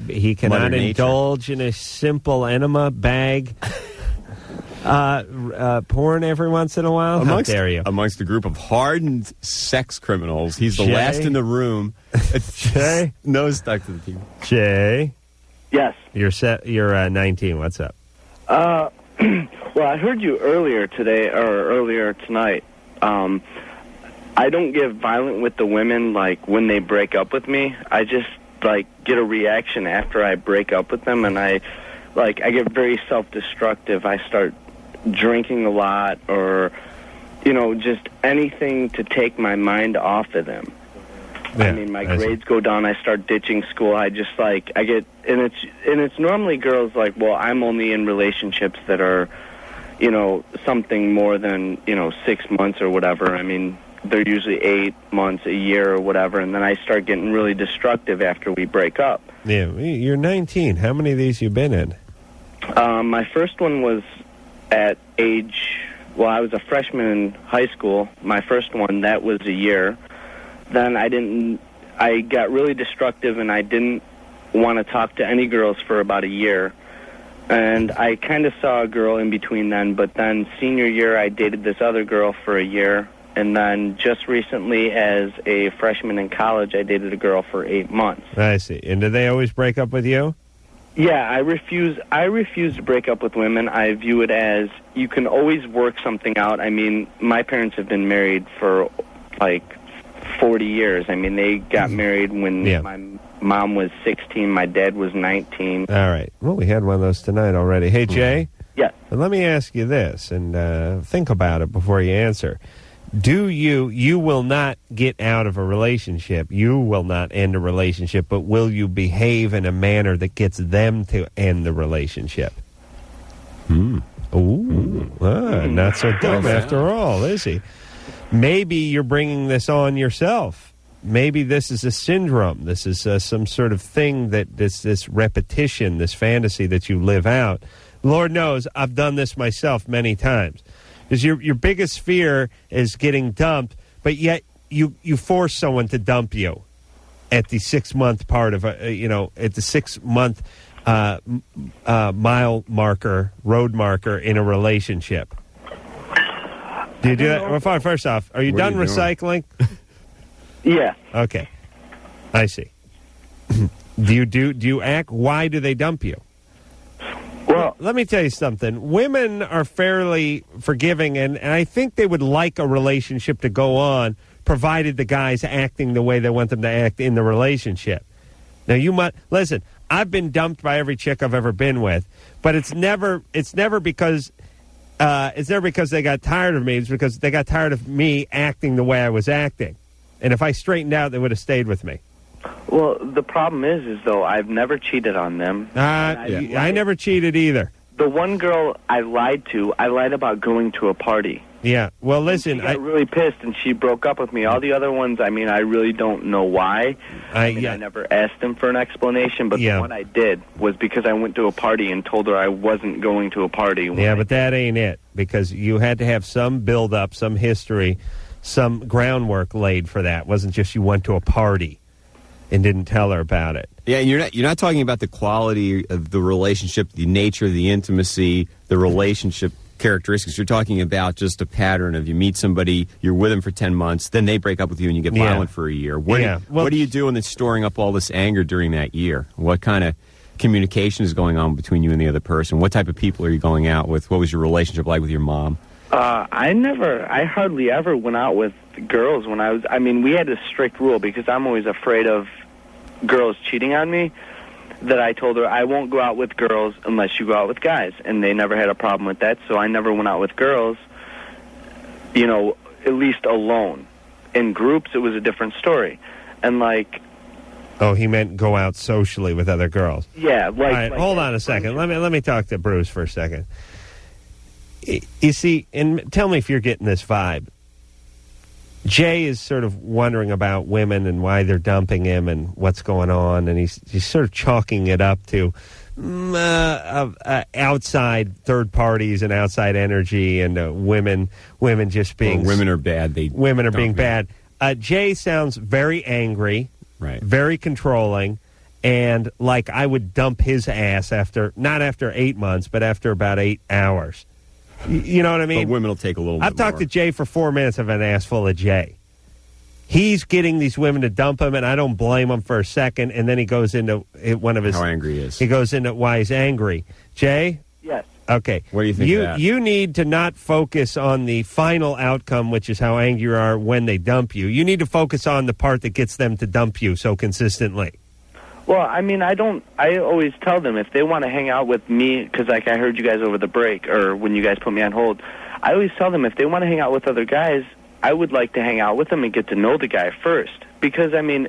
D: he cannot indulge in a simple enema bag porn every once in a while. How dare you?
E: Amongst a group of hardened sex criminals, he's the last in the room.
D: Jay?
E: Nose stuck to the TV.
D: Jay?
I: Yes.
D: You're 19. What's up?
I: Well, I heard you earlier today, or earlier tonight. I don't get violent with the women, like, when they break up with me. I just, like, get a reaction after I break up with them, and I get very self-destructive. I start drinking a lot, or, just anything to take my mind off of them.
D: Yeah,
I: I mean, my grades go down. I start ditching school. I get, and it's normally girls like, well, I'm only in relationships that are, something more than 6 months or whatever. I mean, they're usually 8 months, a year, or whatever. And then I start getting really destructive after we break up.
D: Yeah, you're 19. How many of these you been in?
I: My first one was at age. Well, I was a freshman in high school. My first one, that was a year. Then I got really destructive, and I didn't want to talk to any girls for about a year. And I kind of saw a girl in between then, but then senior year I dated this other girl for a year. And then just recently as a freshman in college, I dated a girl for 8 months.
D: I see. And do they always break up with you?
I: Yeah, I refuse to break up with women. I view it as you can always work something out. I mean, my parents have been married for like 40 years. I mean, they got married when my mom was 16, my dad was 19.
D: All right. Well, we had one of those tonight already. Hey, Jay?
I: Yeah.
D: Let me ask you this, and think about it before you answer. You will not get out of a relationship. You will not end a relationship, but will you behave in a manner that gets them to end the relationship? Not so dumb after all, is he? Maybe you're bringing this on yourself. Maybe this is a syndrome. This is some sort of thing that this repetition, this fantasy that you live out. Lord knows I've done this myself many times. Because your biggest fear is getting dumped, but yet you force someone to dump you at the 6 month part of at the 6 month mile marker, road marker in a relationship. Do you do that? Well, first off, are you done recycling?
I: Yeah.
D: Okay, I see. Do you act? Why do they dump you? Well, let me tell you something. Women are fairly forgiving, and I think they would like a relationship to go on, provided the guy's acting the way they want them to act in the relationship. Now, listen. I've been dumped by every chick I've ever been with, but it's never because they got tired of me. It's because they got tired of me acting the way I was acting, and if I straightened out, they would have stayed with me.
I: Well, the problem is though, I've never cheated on them.
D: I never cheated either.
I: The one girl I lied about going to a party.
D: Yeah, well, listen.
I: I got really pissed, and she broke up with me. All the other ones, I mean, I really don't know why. I never asked them for an explanation, but the one I did was because I went to a party and told her I wasn't going to a party.
D: Yeah, but that ain't it, because you had to have some build-up, some history, some groundwork laid for that. It wasn't just you went to a party and didn't tell her about it.
E: Yeah, you're not talking about the quality of the relationship, the nature, the intimacy, the relationship characteristics. You're talking about just a pattern of you meet somebody, you're with them for 10 months, then they break up with you and you get violent for a year. What do you do when it's storing up all this anger during that year? What kind of communication is going on between you and the other person? What type of people are you going out with? What was your relationship like with your mom?
I: I hardly ever went out with girls when we had a strict rule because I'm always afraid of girls cheating on me, that I told her I won't go out with girls unless you go out with guys, and they never had a problem with that, so I never went out with girls, at least alone. In groups, it was a different story. And
D: oh, he meant go out socially with other girls.
I: Yeah.
D: All right, hold on a second. Let me talk to Bruce for a second. You see, and tell me if you're getting this vibe. Jay is sort of wondering about women and why they're dumping him and what's going on, and he's sort of chalking it up to outside third parties and outside energy and women just being...
E: women are bad.
D: Women are being bad. Jay sounds very angry,
E: right?
D: Very controlling, and like I would dump his ass not after 8 months, but after about 8 hours. You know what I mean?
E: But women will take a little bit
D: I've talked to Jay for 4 minutes of an ass full of Jay. He's getting these women to dump him, and I don't blame him for a second, and then he goes into one of his...
E: How angry he is.
D: He goes into why he's angry. Jay?
I: Yes.
D: Okay.
E: What do you think of that?
D: You need to not focus on the final outcome, which is how angry you are when they dump you. You need to focus on the part that gets them to dump you so consistently.
I: Well, I always tell them if they want to hang out with me, because I heard you guys over the break, or when you guys put me on hold, I always tell them if they want to hang out with other guys, I would like to hang out with them and get to know the guy first. Because, I mean,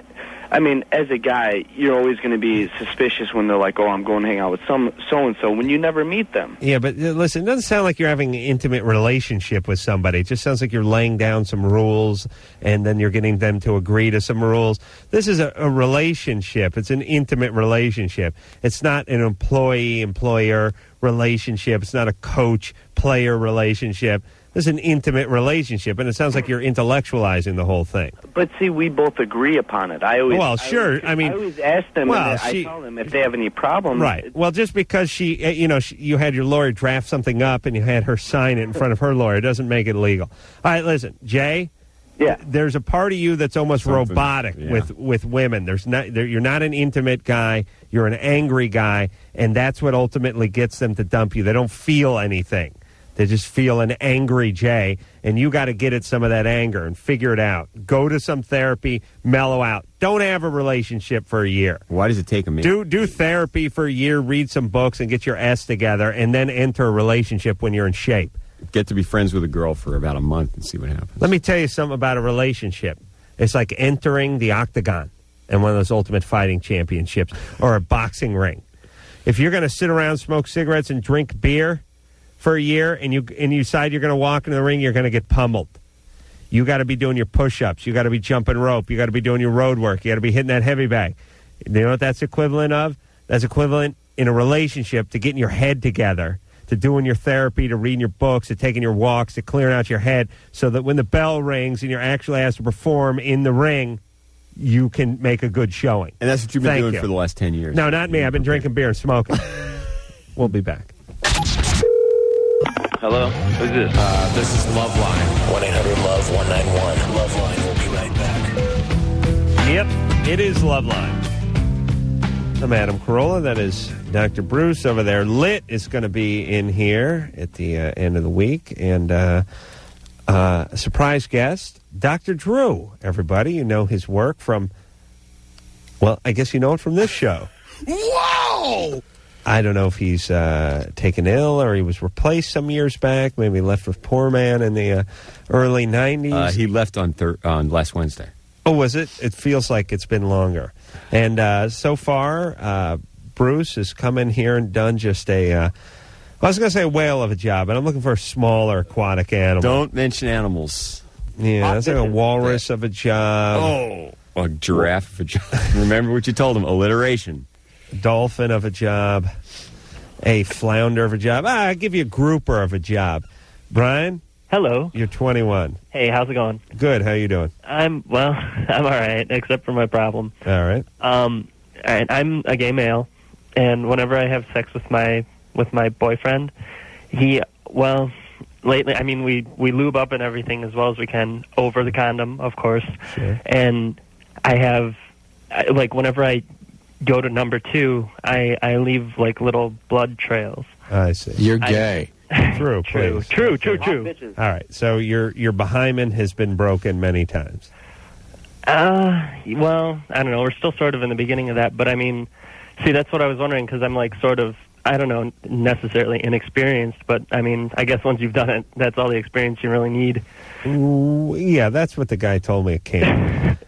I: as a guy, you're always going to be suspicious when they're like, oh, I'm going to hang out with so-and-so when you never meet them.
D: Yeah, but listen, it doesn't sound like you're having an intimate relationship with somebody. It just sounds like you're laying down some rules, and then you're getting them to agree to some rules. This is a relationship. It's an intimate relationship. It's not an employee-employer relationship. It's not a coach-player relationship. This is an intimate relationship, and it sounds like you're intellectualizing the whole thing.
I: But see, we both agree upon it. I always ask them, and I tell them if they have any problems.
D: Right. Well, just because you had your lawyer draft something up and you had her sign it in front of her lawyer doesn't make it legal. All right, listen, Jay,
I: Yeah.
D: There's a part of you that's almost robotic
E: yeah.
D: with women. You're not an intimate guy. You're an angry guy, and that's what ultimately gets them to dump you. They don't feel anything. They just feel an angry Jay, and you got to get at some of that anger and figure it out. Go to some therapy, mellow out. Don't have a relationship for a year.
E: Why does it take a minute?
D: Do therapy for a year, read some books, and get your S together, and then enter a relationship when you're in shape.
E: Get to be friends with a girl for about a month and see what happens.
D: Let me tell you something about a relationship. It's like entering the octagon in one of those Ultimate Fighting Championships or a boxing ring. If you're going to sit around, smoke cigarettes, and drink beer for a year, and you decide you're going to walk into the ring, you're going to get pummeled. You got to be doing your push-ups. You got to be jumping rope. You got to be doing your road work. You got to be hitting that heavy bag. You know what that's equivalent of? That's equivalent in a relationship to getting your head together, to doing your therapy, to reading your books, to taking your walks, to clearing out your head, so that when the bell rings and you're actually asked to perform in the ring, you can make a good showing.
E: And that's what you've been doing for the last 10 years.
D: No, not me. I've been drinking beer and smoking. We'll be back.
G: Hello? Who's this?
A: This is LoveLine. 1-800-LOVE-191. LoveLine will be right back.
D: Yep, it is LoveLine. I'm Adam Carolla. That is Dr. Bruce over there. Lit is going to be in here at the end of the week. And a surprise guest, Dr. Drew. Everybody, you know his work from, well, I guess you know it from this show.
A: Wow!
D: I don't know if he's taken ill or he was replaced some years back. Maybe he left with Poor Man in the early 90s.
E: He left on last Wednesday.
D: Oh, was it? It feels like it's been longer. And so far, Bruce has come in here and done just I was going to say a whale of a job, but I'm looking for a smaller aquatic animal.
E: Don't mention animals.
D: Yeah, that's like a walrus of a job.
E: Oh, a giraffe of a job. Remember what you told him, alliteration.
D: Dolphin of a job, a flounder of a job. I'll give you a grouper of a job. Brian?
N: Hello.
D: You're 21.
N: Hey, how's it going?
D: Good. How you doing?
N: I'm all right, except for my problem.
D: All right.
N: I'm a gay male, and whenever I have sex with my boyfriend, lately, I mean, we lube up and everything as well as we can over the condom, of course.
D: Sure.
N: And whenever I go to number 2, I leave like little blood trails.
D: I see.
O: You're gay.
D: True.
N: True.
D: All right. So your behind has been broken many times.
N: Well, I don't know. We're still sort of in the beginning of that, but I mean, see, that's what I was wondering because I'm like sort of, I don't know, necessarily inexperienced, but I mean, I guess once you've done it, that's all the experience you really need.
D: Ooh, yeah, that's what the guy told me at camp.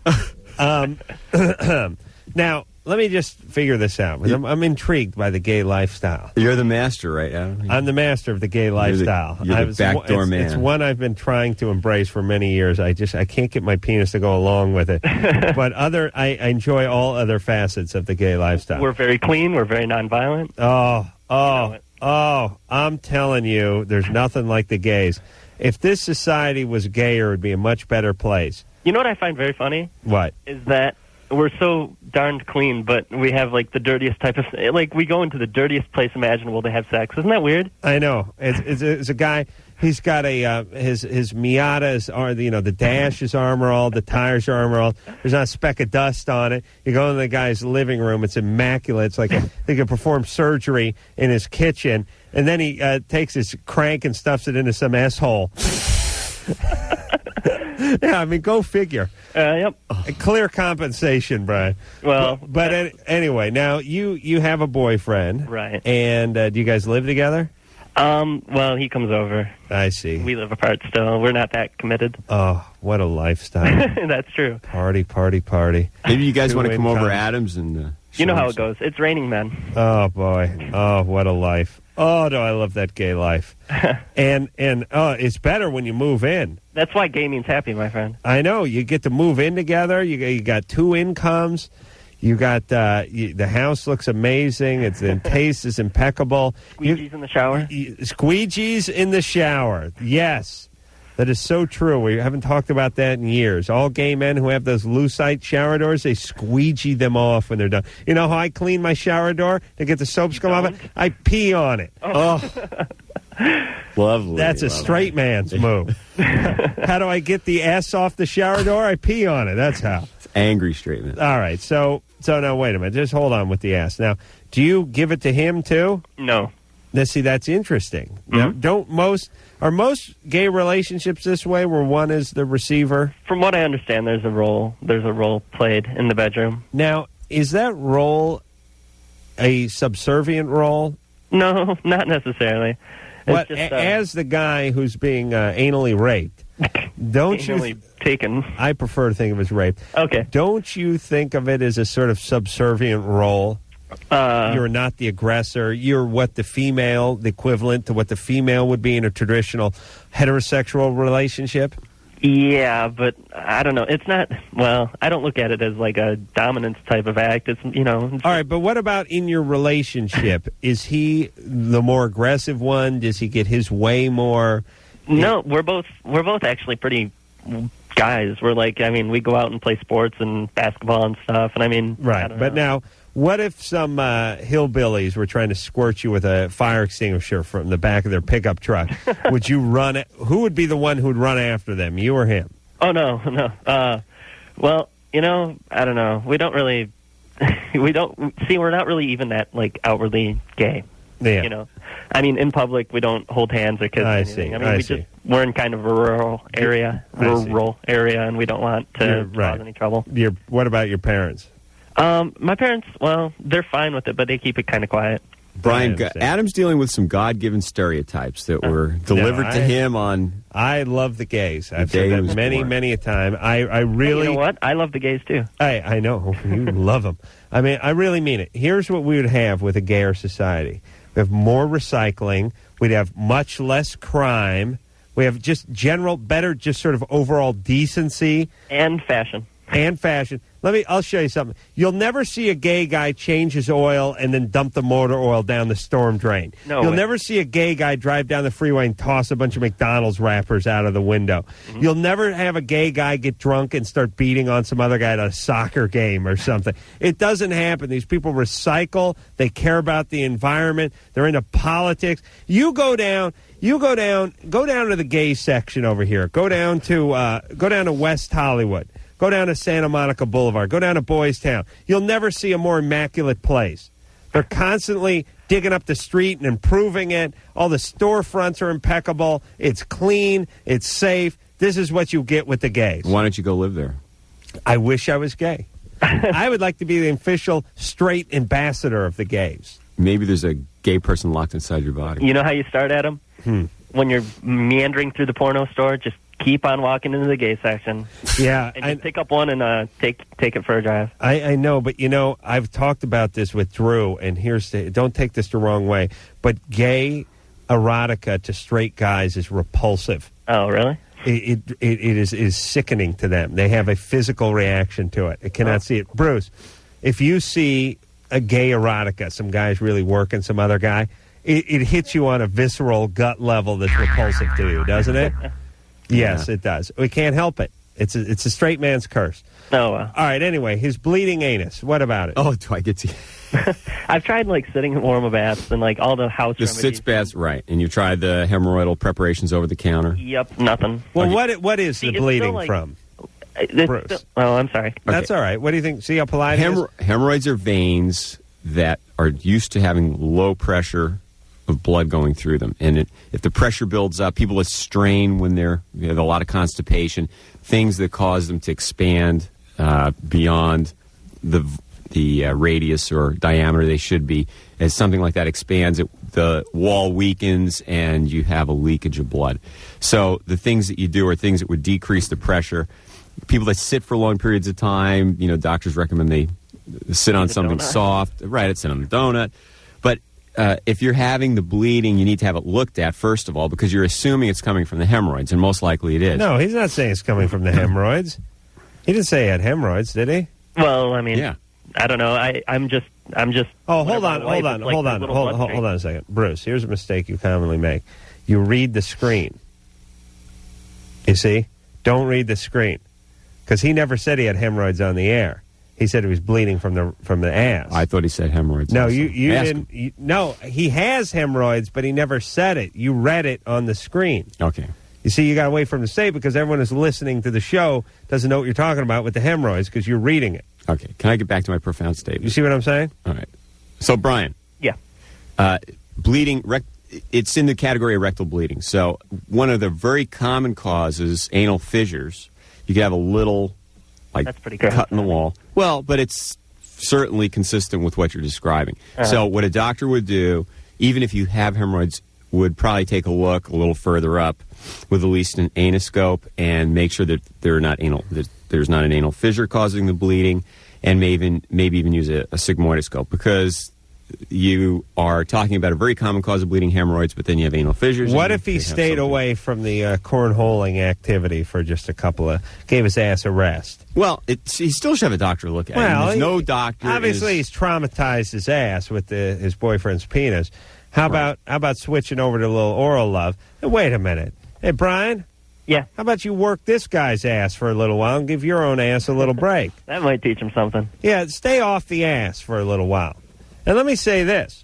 D: Now, let me just figure this out. I'm intrigued by the gay lifestyle.
E: You're the master, right, Adam?
D: I'm the master of the gay lifestyle.
E: You're the backdoor man.
D: It's one I've been trying to embrace for many years. I can't get my penis to go along with it. But I enjoy all other facets of the gay lifestyle.
N: We're very clean. We're very nonviolent.
D: I'm telling you, there's nothing like the gays. If this society was gayer, it would be a much better place.
N: You know what I find very funny?
D: What?
N: Is that we're so darned clean, but we have like the dirtiest type of we go into the dirtiest place imaginable to have sex. Isn't that weird?
D: I know. It's a guy. He's got his Miata are the dash is armor all, the tires are armor all. There's not a speck of dust on it. You go in the guy's living room, it's immaculate. It's like they could perform surgery in his kitchen, and then he takes his crank and stuffs it into some asshole. Yeah, I mean, go figure.
N: Yep.
D: Clear compensation, Brian.
N: Well,
D: but anyway, now you have a boyfriend,
N: right?
D: And do you guys live together?
N: Well, he comes over.
D: I see.
N: We live apart still. We're not that committed.
D: Oh, what a lifestyle!
N: That's true.
D: Party.
E: Maybe you guys want to come over, Adams, and
N: you know how it goes. It's raining men.
D: Oh boy! Oh, what a life! Oh, do I love that gay life? and it's better when you move in.
N: That's why gay means happy, my friend.
D: I know. You get to move in together. You got 2 incomes. You got the house looks amazing. The taste is impeccable.
N: Squeegees in the shower.
D: Squeegees in the shower. Yes, that is so true. We haven't talked about that in years. All gay men who have those lucite shower doors, they squeegee them off when they're done. You know how I clean my shower door to get the soaps come off it? I pee on it.
N: Oh.
E: Lovely.
D: That's a straight man's move. How do I get the ass off the shower door? I pee on it. That's how.
E: It's angry straight man.
D: All right. So now, wait a minute. Just hold on with the ass. Now, do you give it to him, too?
N: No.
D: Now, see, that's interesting. Now, are most gay relationships this way, where one is the receiver?
N: From what I understand, there's a role played in the bedroom.
D: Now, is that role a subservient role?
N: No, not necessarily.
D: What, as the guy who's being anally raped, don't you
N: taken?
D: I prefer to think of it as rape.
N: Okay.
D: Don't you think of it as a sort of subservient role? You're not the aggressor. You're what the equivalent to what the female would be in a traditional heterosexual relationship?
N: Yeah, but I don't know. It's not, well, I don't look at it as like a dominance type of act. It's, All
D: right, but what about in your relationship? Is he the more aggressive one? Does he get his way more?
N: No, we're both actually pretty guys. We're like, we go out and play sports and basketball and stuff. And
D: right. But now, what if some hillbillies were trying to squirt you with a fire extinguisher from the back of their pickup truck? Would you run? Who would be the one who would run after them, you or him?
N: Oh, no. Well, I don't know. We don't really, we're not really even that, outwardly gay.
D: Yeah.
N: In public, we don't hold hands or kiss or anything. We're in kind of a rural area, and we don't want to cause any trouble.
D: What about your parents?
N: My parents, well, they're fine with it, but they keep it kind of quiet.
E: Brian, Adam's dealing with some God-given stereotypes that were delivered to him on...
D: I love the gays. I've said that many a time. I really...
N: You know what? I love the gays, too.
D: I know. You love them. I really mean it. Here's what we would have with a gayer society. We have more recycling. We'd have much less crime. We have just better, just sort of overall decency.
N: And fashion.
D: I'll show you something. You'll never see a gay guy change his oil and then dump the motor oil down the storm drain. You'll never see a gay guy drive down the freeway and toss a bunch of McDonald's wrappers out of the window. Mm-hmm. You'll never have a gay guy get drunk and start beating on some other guy at a soccer game or something. It doesn't happen. These people recycle. They care about the environment. They're into politics. You go down to the gay section over here. Go down to West Hollywood. Go down to Santa Monica Boulevard. Go down to Boys Town. You'll never see a more immaculate place. They're constantly digging up the street and improving it. All the storefronts are impeccable. It's clean. It's safe. This is what you get with the gays.
E: Why don't you go live there?
D: I wish I was gay. I would like to be the official straight ambassador of the gays.
E: Maybe there's a gay person locked inside your body.
N: You know how you start, Adam? When you're meandering through the porno store, just keep on walking into the gay section.
D: Yeah.
N: And just pick up one and take it for a drive.
D: I know, but I've talked about this with Drew, and don't take this the wrong way, but gay erotica to straight guys is repulsive.
N: Oh, really?
D: It is sickening to them. They have a physical reaction to it. They cannot see it. Bruce, if you see a gay erotica, some guy's really working some other guy, it hits you on a visceral gut level that's repulsive to you, doesn't it? Yes, it does. We can't help it. It's a straight man's curse.
N: Oh,
D: All right, anyway, his bleeding anus. What about it?
E: Oh, do I get to...
N: I've tried, sitting in warm baths and, all the house remedies.
E: The sitz baths, right. And you've tried the hemorrhoidal preparations over the counter?
N: Yep, nothing.
D: Well, what is the bleeding from? Bruce?
N: I'm sorry. Okay.
D: That's all right. What do you think? See how polite it is?
E: Hemorrhoids are veins that are used to having low pressure of blood going through them. And if the pressure builds up, people with strain when they have a lot of constipation, things that cause them to expand beyond the radius or diameter they should be. As something like that expands, the wall weakens and you have a leakage of blood. So the things that you do are things that would decrease the pressure. People that sit for long periods of time, doctors recommend they sit on something soft. Right, sit on a donut. But if you're having the bleeding, you need to have it looked at, first of all, because you're assuming it's coming from the hemorrhoids, and most likely it is.
D: No, he's not saying it's coming from the hemorrhoids. He didn't say he had hemorrhoids, did he?
N: Well,
E: yeah.
N: I don't know. I'm just.
D: Oh, hold on a second, Bruce. Here's a mistake you commonly make. You read the screen. You see? Don't read the screen, because he never said he had hemorrhoids on the air. He said he was bleeding from the ass.
E: I thought he said hemorrhoids.
D: No,
E: also.
D: you
E: Ask
D: didn't.
E: him.
D: No, he has hemorrhoids, but he never said it. You read it on the screen.
E: Okay.
D: You see, you got to wait for him to say it because everyone who's listening to the show doesn't know what you're talking about with the hemorrhoids because you're reading it.
E: Okay. Can I get back to my profound statement?
D: You see what I'm saying?
E: All right. So, Brian.
N: Yeah.
E: Bleeding, it's in the category of rectal bleeding. So, one of the very common causes, anal fissures. You could have a little,
N: That's pretty good.
E: cut in the wall. Well, but it's certainly consistent with what you're describing. So, what a doctor would do, even if you have hemorrhoids, would probably take a look a little further up with at least an anoscope and make sure that there's not an anal fissure causing the bleeding, and maybe even use a sigmoidoscope, because you are talking about a very common cause of bleeding, hemorrhoids, but then you have anal fissures.
D: What if he stayed away from the cornholing activity for just gave his ass a rest?
E: Well, he still should have a doctor look at it. There's no doctor.
D: Obviously, he's traumatized his ass with his boyfriend's penis. How about switching over to a little oral love? Hey, wait a minute. Hey, Brian?
N: Yeah?
D: How about you work this guy's ass for a little while and give your own ass a little break?
N: That might teach him something.
D: Yeah, stay off the ass for a little while. And let me say this.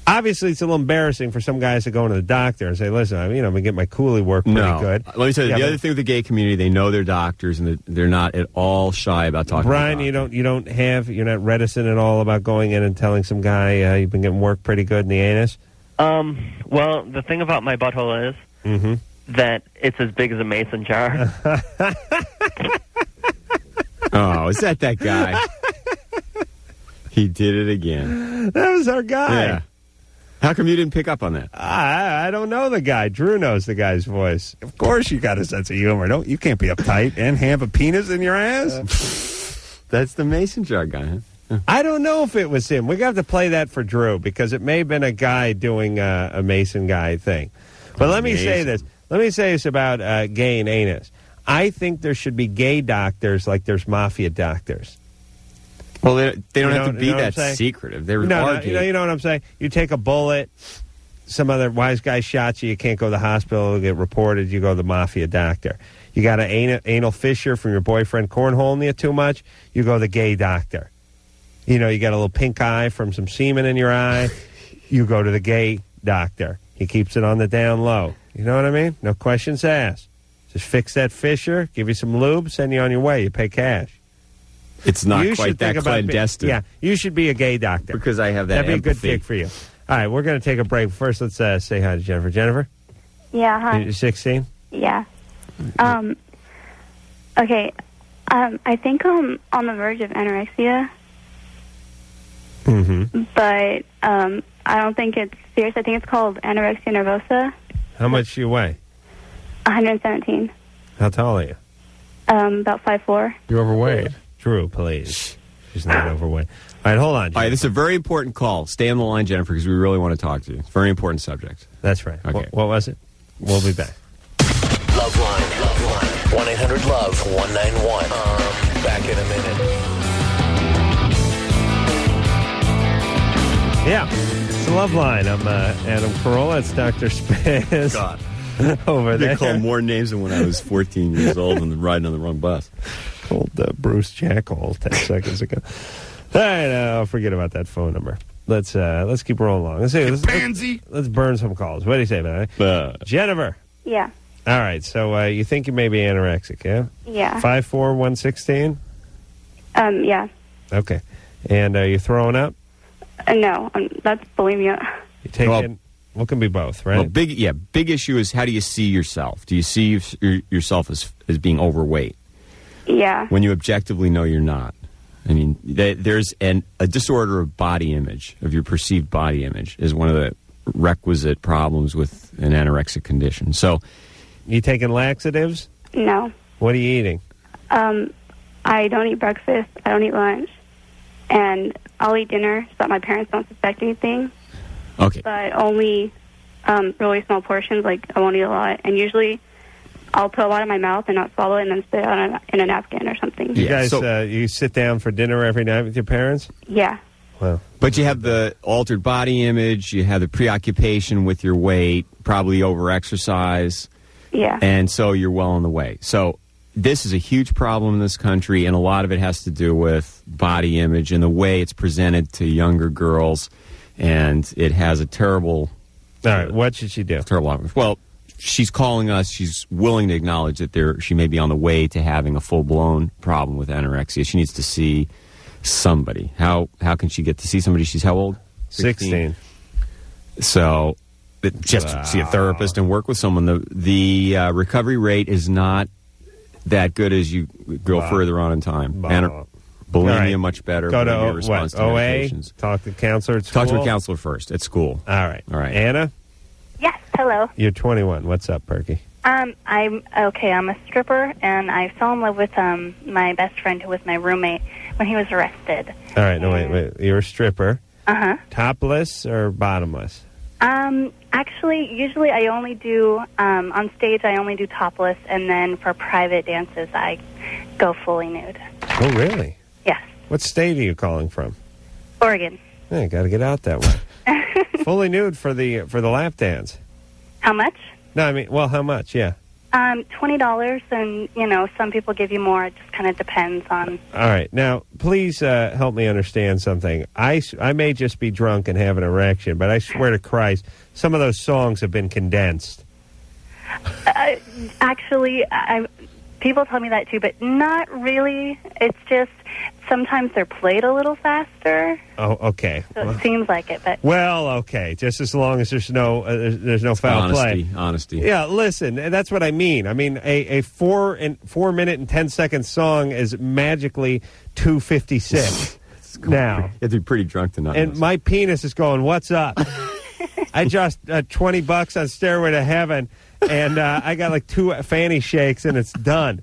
D: Obviously, it's a little embarrassing for some guys to go into the doctor and say, listen, I've been getting my coolie work pretty good.
E: Let me tell you, the other thing with the gay community, they know they're doctors, and they're not at all shy about talking
D: Brian,
E: about
D: you're not reticent at all about going in and telling some guy you've been getting work pretty good in the anus?
N: Well, the thing about my butthole is that it's as big as a mason jar.
E: Oh, is that guy? He did it again.
D: That was our guy.
E: Yeah. How come you didn't pick up on that?
D: I don't know the guy. Drew knows the guy's voice. Of course you got a sense of humor. You can't be uptight and have a penis in your ass.
E: That's the mason jar guy, huh?
D: I don't know if it was him. We're going to have to play that for Drew because it may have been a guy doing a mason guy thing. But let me say this. Let me say this about gay and anus. I think there should be gay doctors like there's mafia doctors.
E: Well, they don't have to be that secretive. They're
D: you know what I'm saying? You take a bullet, some other wise guy shot you can't go to the hospital, it'll get reported, you go to the mafia doctor. You got an anal fissure from your boyfriend cornholing you too much, you go to the gay doctor. You got a little pink eye from some semen in your eye, you go to the gay doctor. He keeps it on the down low. You know what I mean? No questions asked. Just fix that fissure, give you some lube, send you on your way. You pay cash.
E: It's not quite that clandestine.
D: Yeah, you should be a gay doctor.
E: Because I have that
D: That'd be
E: empathy.
D: a good gig for you. All right, we're going to take a break. First, let's say hi to Jennifer. Jennifer?
O: Yeah, hi.
D: You're 16?
O: Yeah. Okay. I think I'm on the verge of anorexia. But I don't think it's serious. I think it's called anorexia nervosa.
D: How much do you weigh?
O: 117.
D: How tall are you?
O: About 5'4".
D: You're overweight. Drew, please. She's not overweight. All right, hold on, Jennifer.
E: All right, this is a very important call. Stay on the line, Jennifer, because we really want to talk to you. It's a very important subject.
D: That's right.
E: Okay.
D: What was it? We'll be back.
A: LoveLine. 1-800-LOVE-191. Back in a minute.
D: Yeah, it's the LoveLine. I'm Adam Carolla. It's Dr. Spaz.
E: God.
D: Over there.
E: They called more names than when I was 14 years old and riding on the wrong bus.
D: Called Bruce Jackal 10 seconds ago. All right, I'll forget about that phone number. Let's keep rolling along. Let's burn some calls. What do you say about it? Jennifer.
O: Yeah.
D: All right, so you think you may be anorexic, yeah?
O: Yeah.
D: 5'4", 116?
O: Yeah.
D: Okay. And are you throwing up?
O: No, that's bulimia.
D: You taking... What can be both, right?
E: Well, big issue is how do you see yourself? Do you see yourself as being overweight?
O: Yeah.
E: When you objectively know you're not. I mean, there's a disorder of body image, of your perceived body image, is one of the requisite problems with an anorexic condition. So,
D: you taking laxatives?
O: No.
D: What are you eating?
O: I don't eat breakfast. I don't eat lunch. And I'll eat dinner so that my parents don't suspect anything.
E: Okay.
O: But only really small portions. Like, I won't eat a lot. And usually I'll put a lot in my mouth and not swallow it and then spit it out in a napkin or something.
D: You guys, you sit down for dinner every night with your parents?
O: Yeah.
D: Well,
E: but you have the altered body image, you have the preoccupation with your weight, probably over-exercise.
O: Yeah.
E: And so you're well on the way. So this is a huge problem in this country, and a lot of it has to do with body image and the way it's presented to younger girls, and it has a terrible...
D: All right, what should she do?
E: Terrible. Well, she's calling us. She's willing to acknowledge that she may be on the way to having a full-blown problem with anorexia. She needs to see somebody. How can she get to see somebody? She's how old?
D: 16.
E: So just to see a therapist and work with someone. The recovery rate is not that good as you go further on in time. Bulimia much better.
D: Go to
E: response to
D: OA?
E: medications.
D: Talk to a counselor at school?
E: Talk to a counselor first at school.
D: All right.
E: Anna?
Q: Yes, hello.
D: You're 21. What's up, Perky?
Q: I'm okay. I'm a stripper, and I fell in love with my best friend who was my roommate when he was arrested.
D: All right, no, wait. You're a stripper.
Q: Uh-huh.
D: Topless or bottomless?
Q: Actually, usually I only do, on stage I only do topless, and then for private dances I go fully nude.
D: Oh, really?
Q: Yes.
D: What state are you calling from?
Q: Oregon.
D: Yeah, got to get out that way. Fully nude for the lap dance.
Q: How much?
D: No, I mean, well, how much? Yeah.
Q: $20, and, some people give you more. It just kind of depends on...
D: All right. Now, please help me understand something. I may just be drunk and have an erection, but I swear to Christ, some of those songs have been condensed.
Q: Actually, people tell me that too, but not really. It's just sometimes they're played a little faster.
D: Oh, okay.
Q: So it seems like it, but...
D: Well, okay. Just as long as there's no foul play.
E: Honesty.
D: Yeah, listen, that's what I mean. I mean, a 4 minute and 10 second song is magically 2:56 now.
E: You have to be pretty drunk to not
D: And my penis is going, what's up? I just $20 on Stairway to Heaven, and I got like 2 fanny shakes, and it's done.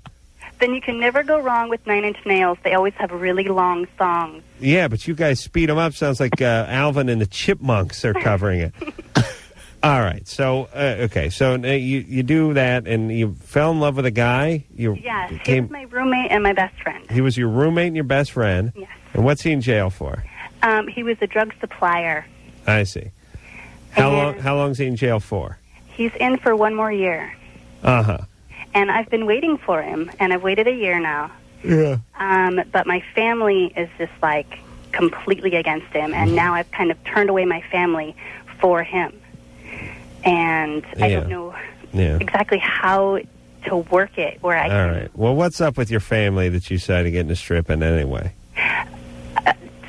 Q: Then you can never go wrong with Nine Inch Nails. They always have really long songs.
D: Yeah, but you guys speed them up. Sounds like Alvin and the Chipmunks are covering it. All right. So, okay. So you do that, and you fell in love with a guy?
Q: Yes. He was my roommate and my best friend.
D: He was your roommate and your best friend?
Q: Yes.
D: And what's he in jail for?
Q: He was a drug supplier.
D: I see. How long's he in jail for?
Q: He's in for 1 more year.
D: Uh-huh.
Q: And I've been waiting for him, and I've waited a year now.
D: Yeah.
Q: But my family is just, like, completely against him, and now I've kind of turned away my family for him. And I don't know exactly how to work it where I can...
D: All right. Well, what's up with your family that you decided to get into stripping anyway?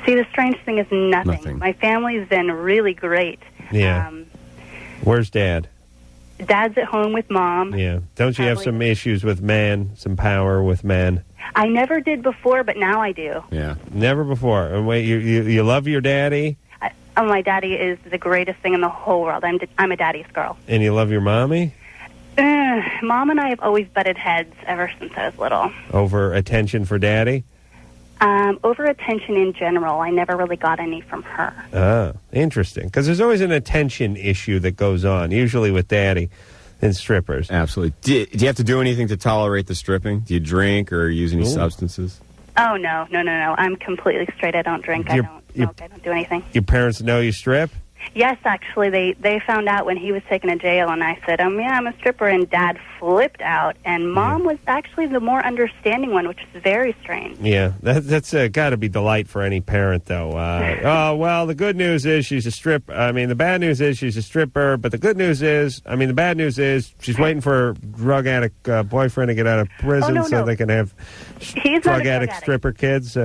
Q: See, the strange thing is nothing. My family's been really great.
D: Yeah. Where's Dad?
Q: Dad's at home with Mom.
D: Yeah. Don't you have some issues with men, some power with men?
Q: I never did before, but now I do.
D: Yeah. Never before. And wait, you love your daddy?
Q: My daddy is the greatest thing in the whole world. I'm a daddy's girl.
D: And you love your mommy?
Q: Mom and I have always butted heads ever since I was little.
D: Over attention for daddy?
Q: Over attention in general. I never really got any from her.
D: Ah, interesting. Because there's always an attention issue that goes on, usually with daddy and strippers.
E: Absolutely. Do you have to do anything to tolerate the stripping? Do you drink or use any substances?
Q: Oh, no. I'm completely straight. I don't drink. I don't smoke. I don't do anything.
D: Your parents know you strip?
Q: Yes, actually, they found out when he was taken to jail, and I said, yeah, I'm a stripper, and Dad flipped out, and Mom was actually the more understanding one, which is very strange.
D: Yeah, that's got to be delight for any parent, though. Oh, well, the good news is she's a stripper. I mean, the bad news is she's a stripper, but the good news is, the bad news is she's waiting for her drug addict boyfriend to get out of prison so they can have drug addict stripper kids.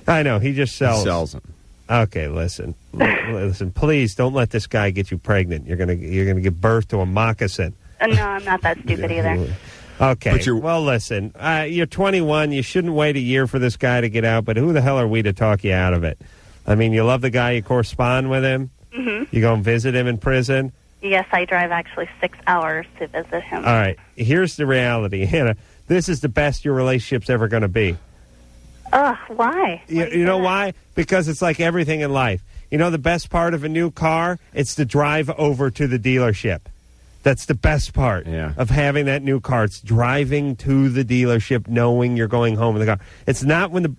D: I know, he just sells.
E: He sells them.
D: Okay, listen, please don't let this guy get you pregnant. You're gonna give birth to a moccasin.
Q: No, I'm not that stupid either.
D: Okay, well, listen, you're 21. You shouldn't wait a year for this guy to get out, but who the hell are we to talk you out of it? I mean, you love the guy, you correspond with him, you go and visit him in prison.
Q: Yes, I drive actually 6 hours to visit him.
D: All right, here's the reality, Hannah. This is the best your relationship's ever going to be.
Q: Why?
D: You know why? Because it's like everything in life. You know the best part of a new car? It's the drive over to the dealership. That's the best part of having that new car. It's driving to the dealership, knowing you're going home in the car. It's not when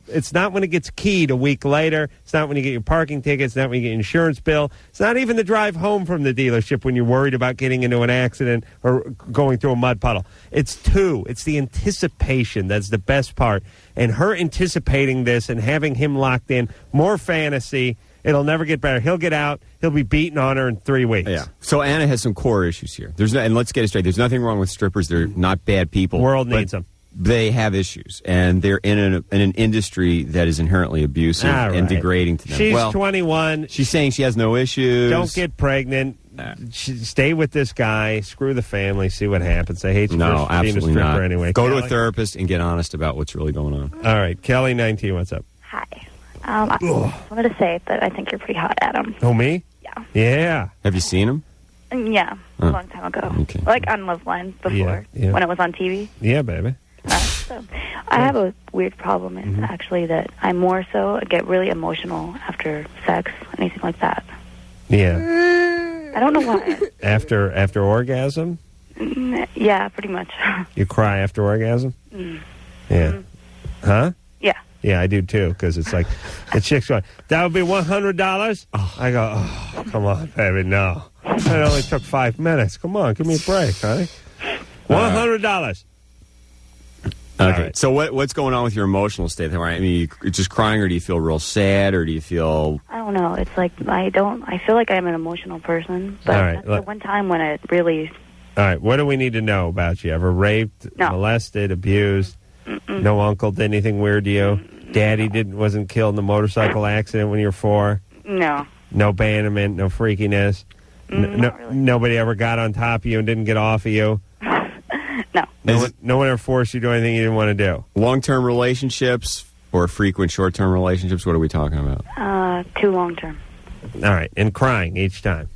D: it gets keyed a week later. It's not when you get your parking ticket. It's not when you get your insurance bill. It's not even the drive home from the dealership when you're worried about getting into an accident or going through a mud puddle. It's the anticipation that's the best part. And her anticipating this and having him locked in, more fantasy. It'll never get better. He'll get out. He'll be beaten on her in 3 weeks.
E: Yeah. So Anna has some core issues here. And let's get it straight. There's nothing wrong with strippers. They're not bad people.
D: World needs them.
E: They have issues, and they're in an industry that is inherently abusive and degrading to them.
D: She's 21.
E: She's saying she has no issues.
D: Don't get pregnant. Stay with this guy. Screw the family. See what happens. I hate you for being a stripper
E: not.
D: anyway.
E: Go
D: Kelly?
E: to a therapist and get honest about what's really going on.
D: All right. Kelly, 19. What's up?
R: Hi. I just wanted to say that I think you're pretty hot, Adam.
D: Oh, me?
R: Yeah.
D: Yeah.
E: Have you seen him?
R: Yeah, a long time ago.
E: Okay.
R: Like on LoveLine before, when it was on TV.
D: Yeah, baby.
R: So I have a weird problem. It's actually that I more so get really emotional after sex, anything like that.
D: Yeah.
R: I don't know why.
D: After orgasm?
R: Yeah, pretty much.
D: You cry after orgasm? Yeah. Huh?
R: Yeah.
D: Yeah, I do too, because it's like, the chick's going, that would be $100? I go, oh, come on, baby, no. It only took 5 minutes. Come on, give me a break, honey. $100.
E: Okay, so what's going on with your emotional state? I mean, you just crying, or do you feel real sad, or do you feel...
R: I don't know. It's like, I feel like I'm an emotional person, but that's the one time when it really...
D: All right, what do we need to know about you? Ever raped, molested, abused? No uncle did anything weird to you? Daddy wasn't killed in the motorcycle accident when you were 4?
R: No.
D: No abandonment, no freakiness?
R: Not really.
D: Nobody ever got on top of you and didn't get off of you?
R: No.
D: No one ever forced you to do anything you didn't want to do?
E: Long-term relationships or frequent short-term relationships? What are we talking about?
R: 2 long-term.
D: All right, and crying each time?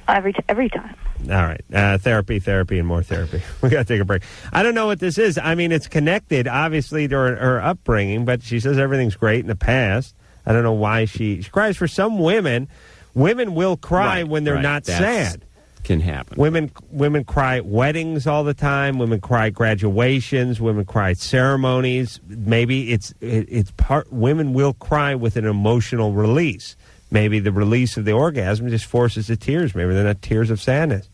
R: Every time.
D: All right. Therapy, and more therapy. We got to take a break. I don't know what this is. I mean, it's connected, obviously, to her upbringing, but she says everything's great in the past. I don't know why she cries. For some women. Women will cry when they're not sad.
E: Can happen.
D: Women cry at weddings all the time. Women cry at graduations. Women cry at ceremonies. Maybe it's part. Women will cry with an emotional release. Maybe the release of the orgasm just forces the tears. Maybe they're not tears of sadness.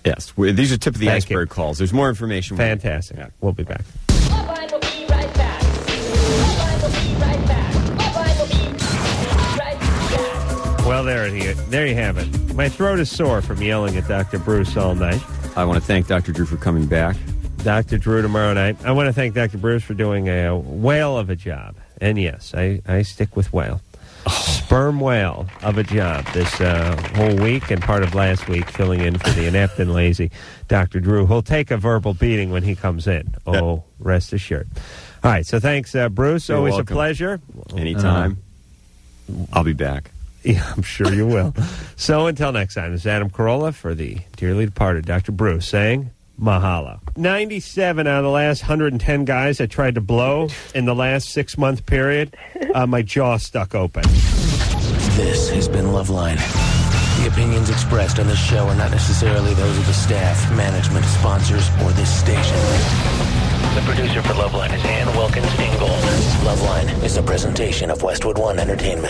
E: Yes. These are tip of the iceberg calls. There's more information.
D: Fantastic. Yeah. We'll be back.
S: LoveLine will be right back. LoveLine will be right back. LoveLine will be right back.
D: Well, there you have it. My throat is sore from yelling at Dr. Bruce all night.
E: I want to thank Dr. Drew for coming back.
D: Dr. Drew tomorrow night. I want to thank Dr. Bruce for doing a whale of a job. And yes, I stick with whale. Sperm whale of a job this whole week and part of last week, filling in for the inept and lazy Dr. Drew. He'll take a verbal beating when he comes in. Oh, rest assured. All right, so thanks, Bruce.
E: You're
D: always
E: welcome.
D: A pleasure.
E: Anytime. I'll be back.
D: Yeah, I'm sure you will. So until next time, this is Adam Carolla for the dearly departed Dr. Bruce saying mahalo. 97 out of the last 110 guys I tried to blow in the last 6-month period, my jaw stuck open.
A: This has been LoveLine. The opinions expressed on this show are not necessarily those of the staff, management, sponsors, or this station. The producer for LoveLine is Ann Wilkins Ingold. LoveLine is a presentation of Westwood One Entertainment.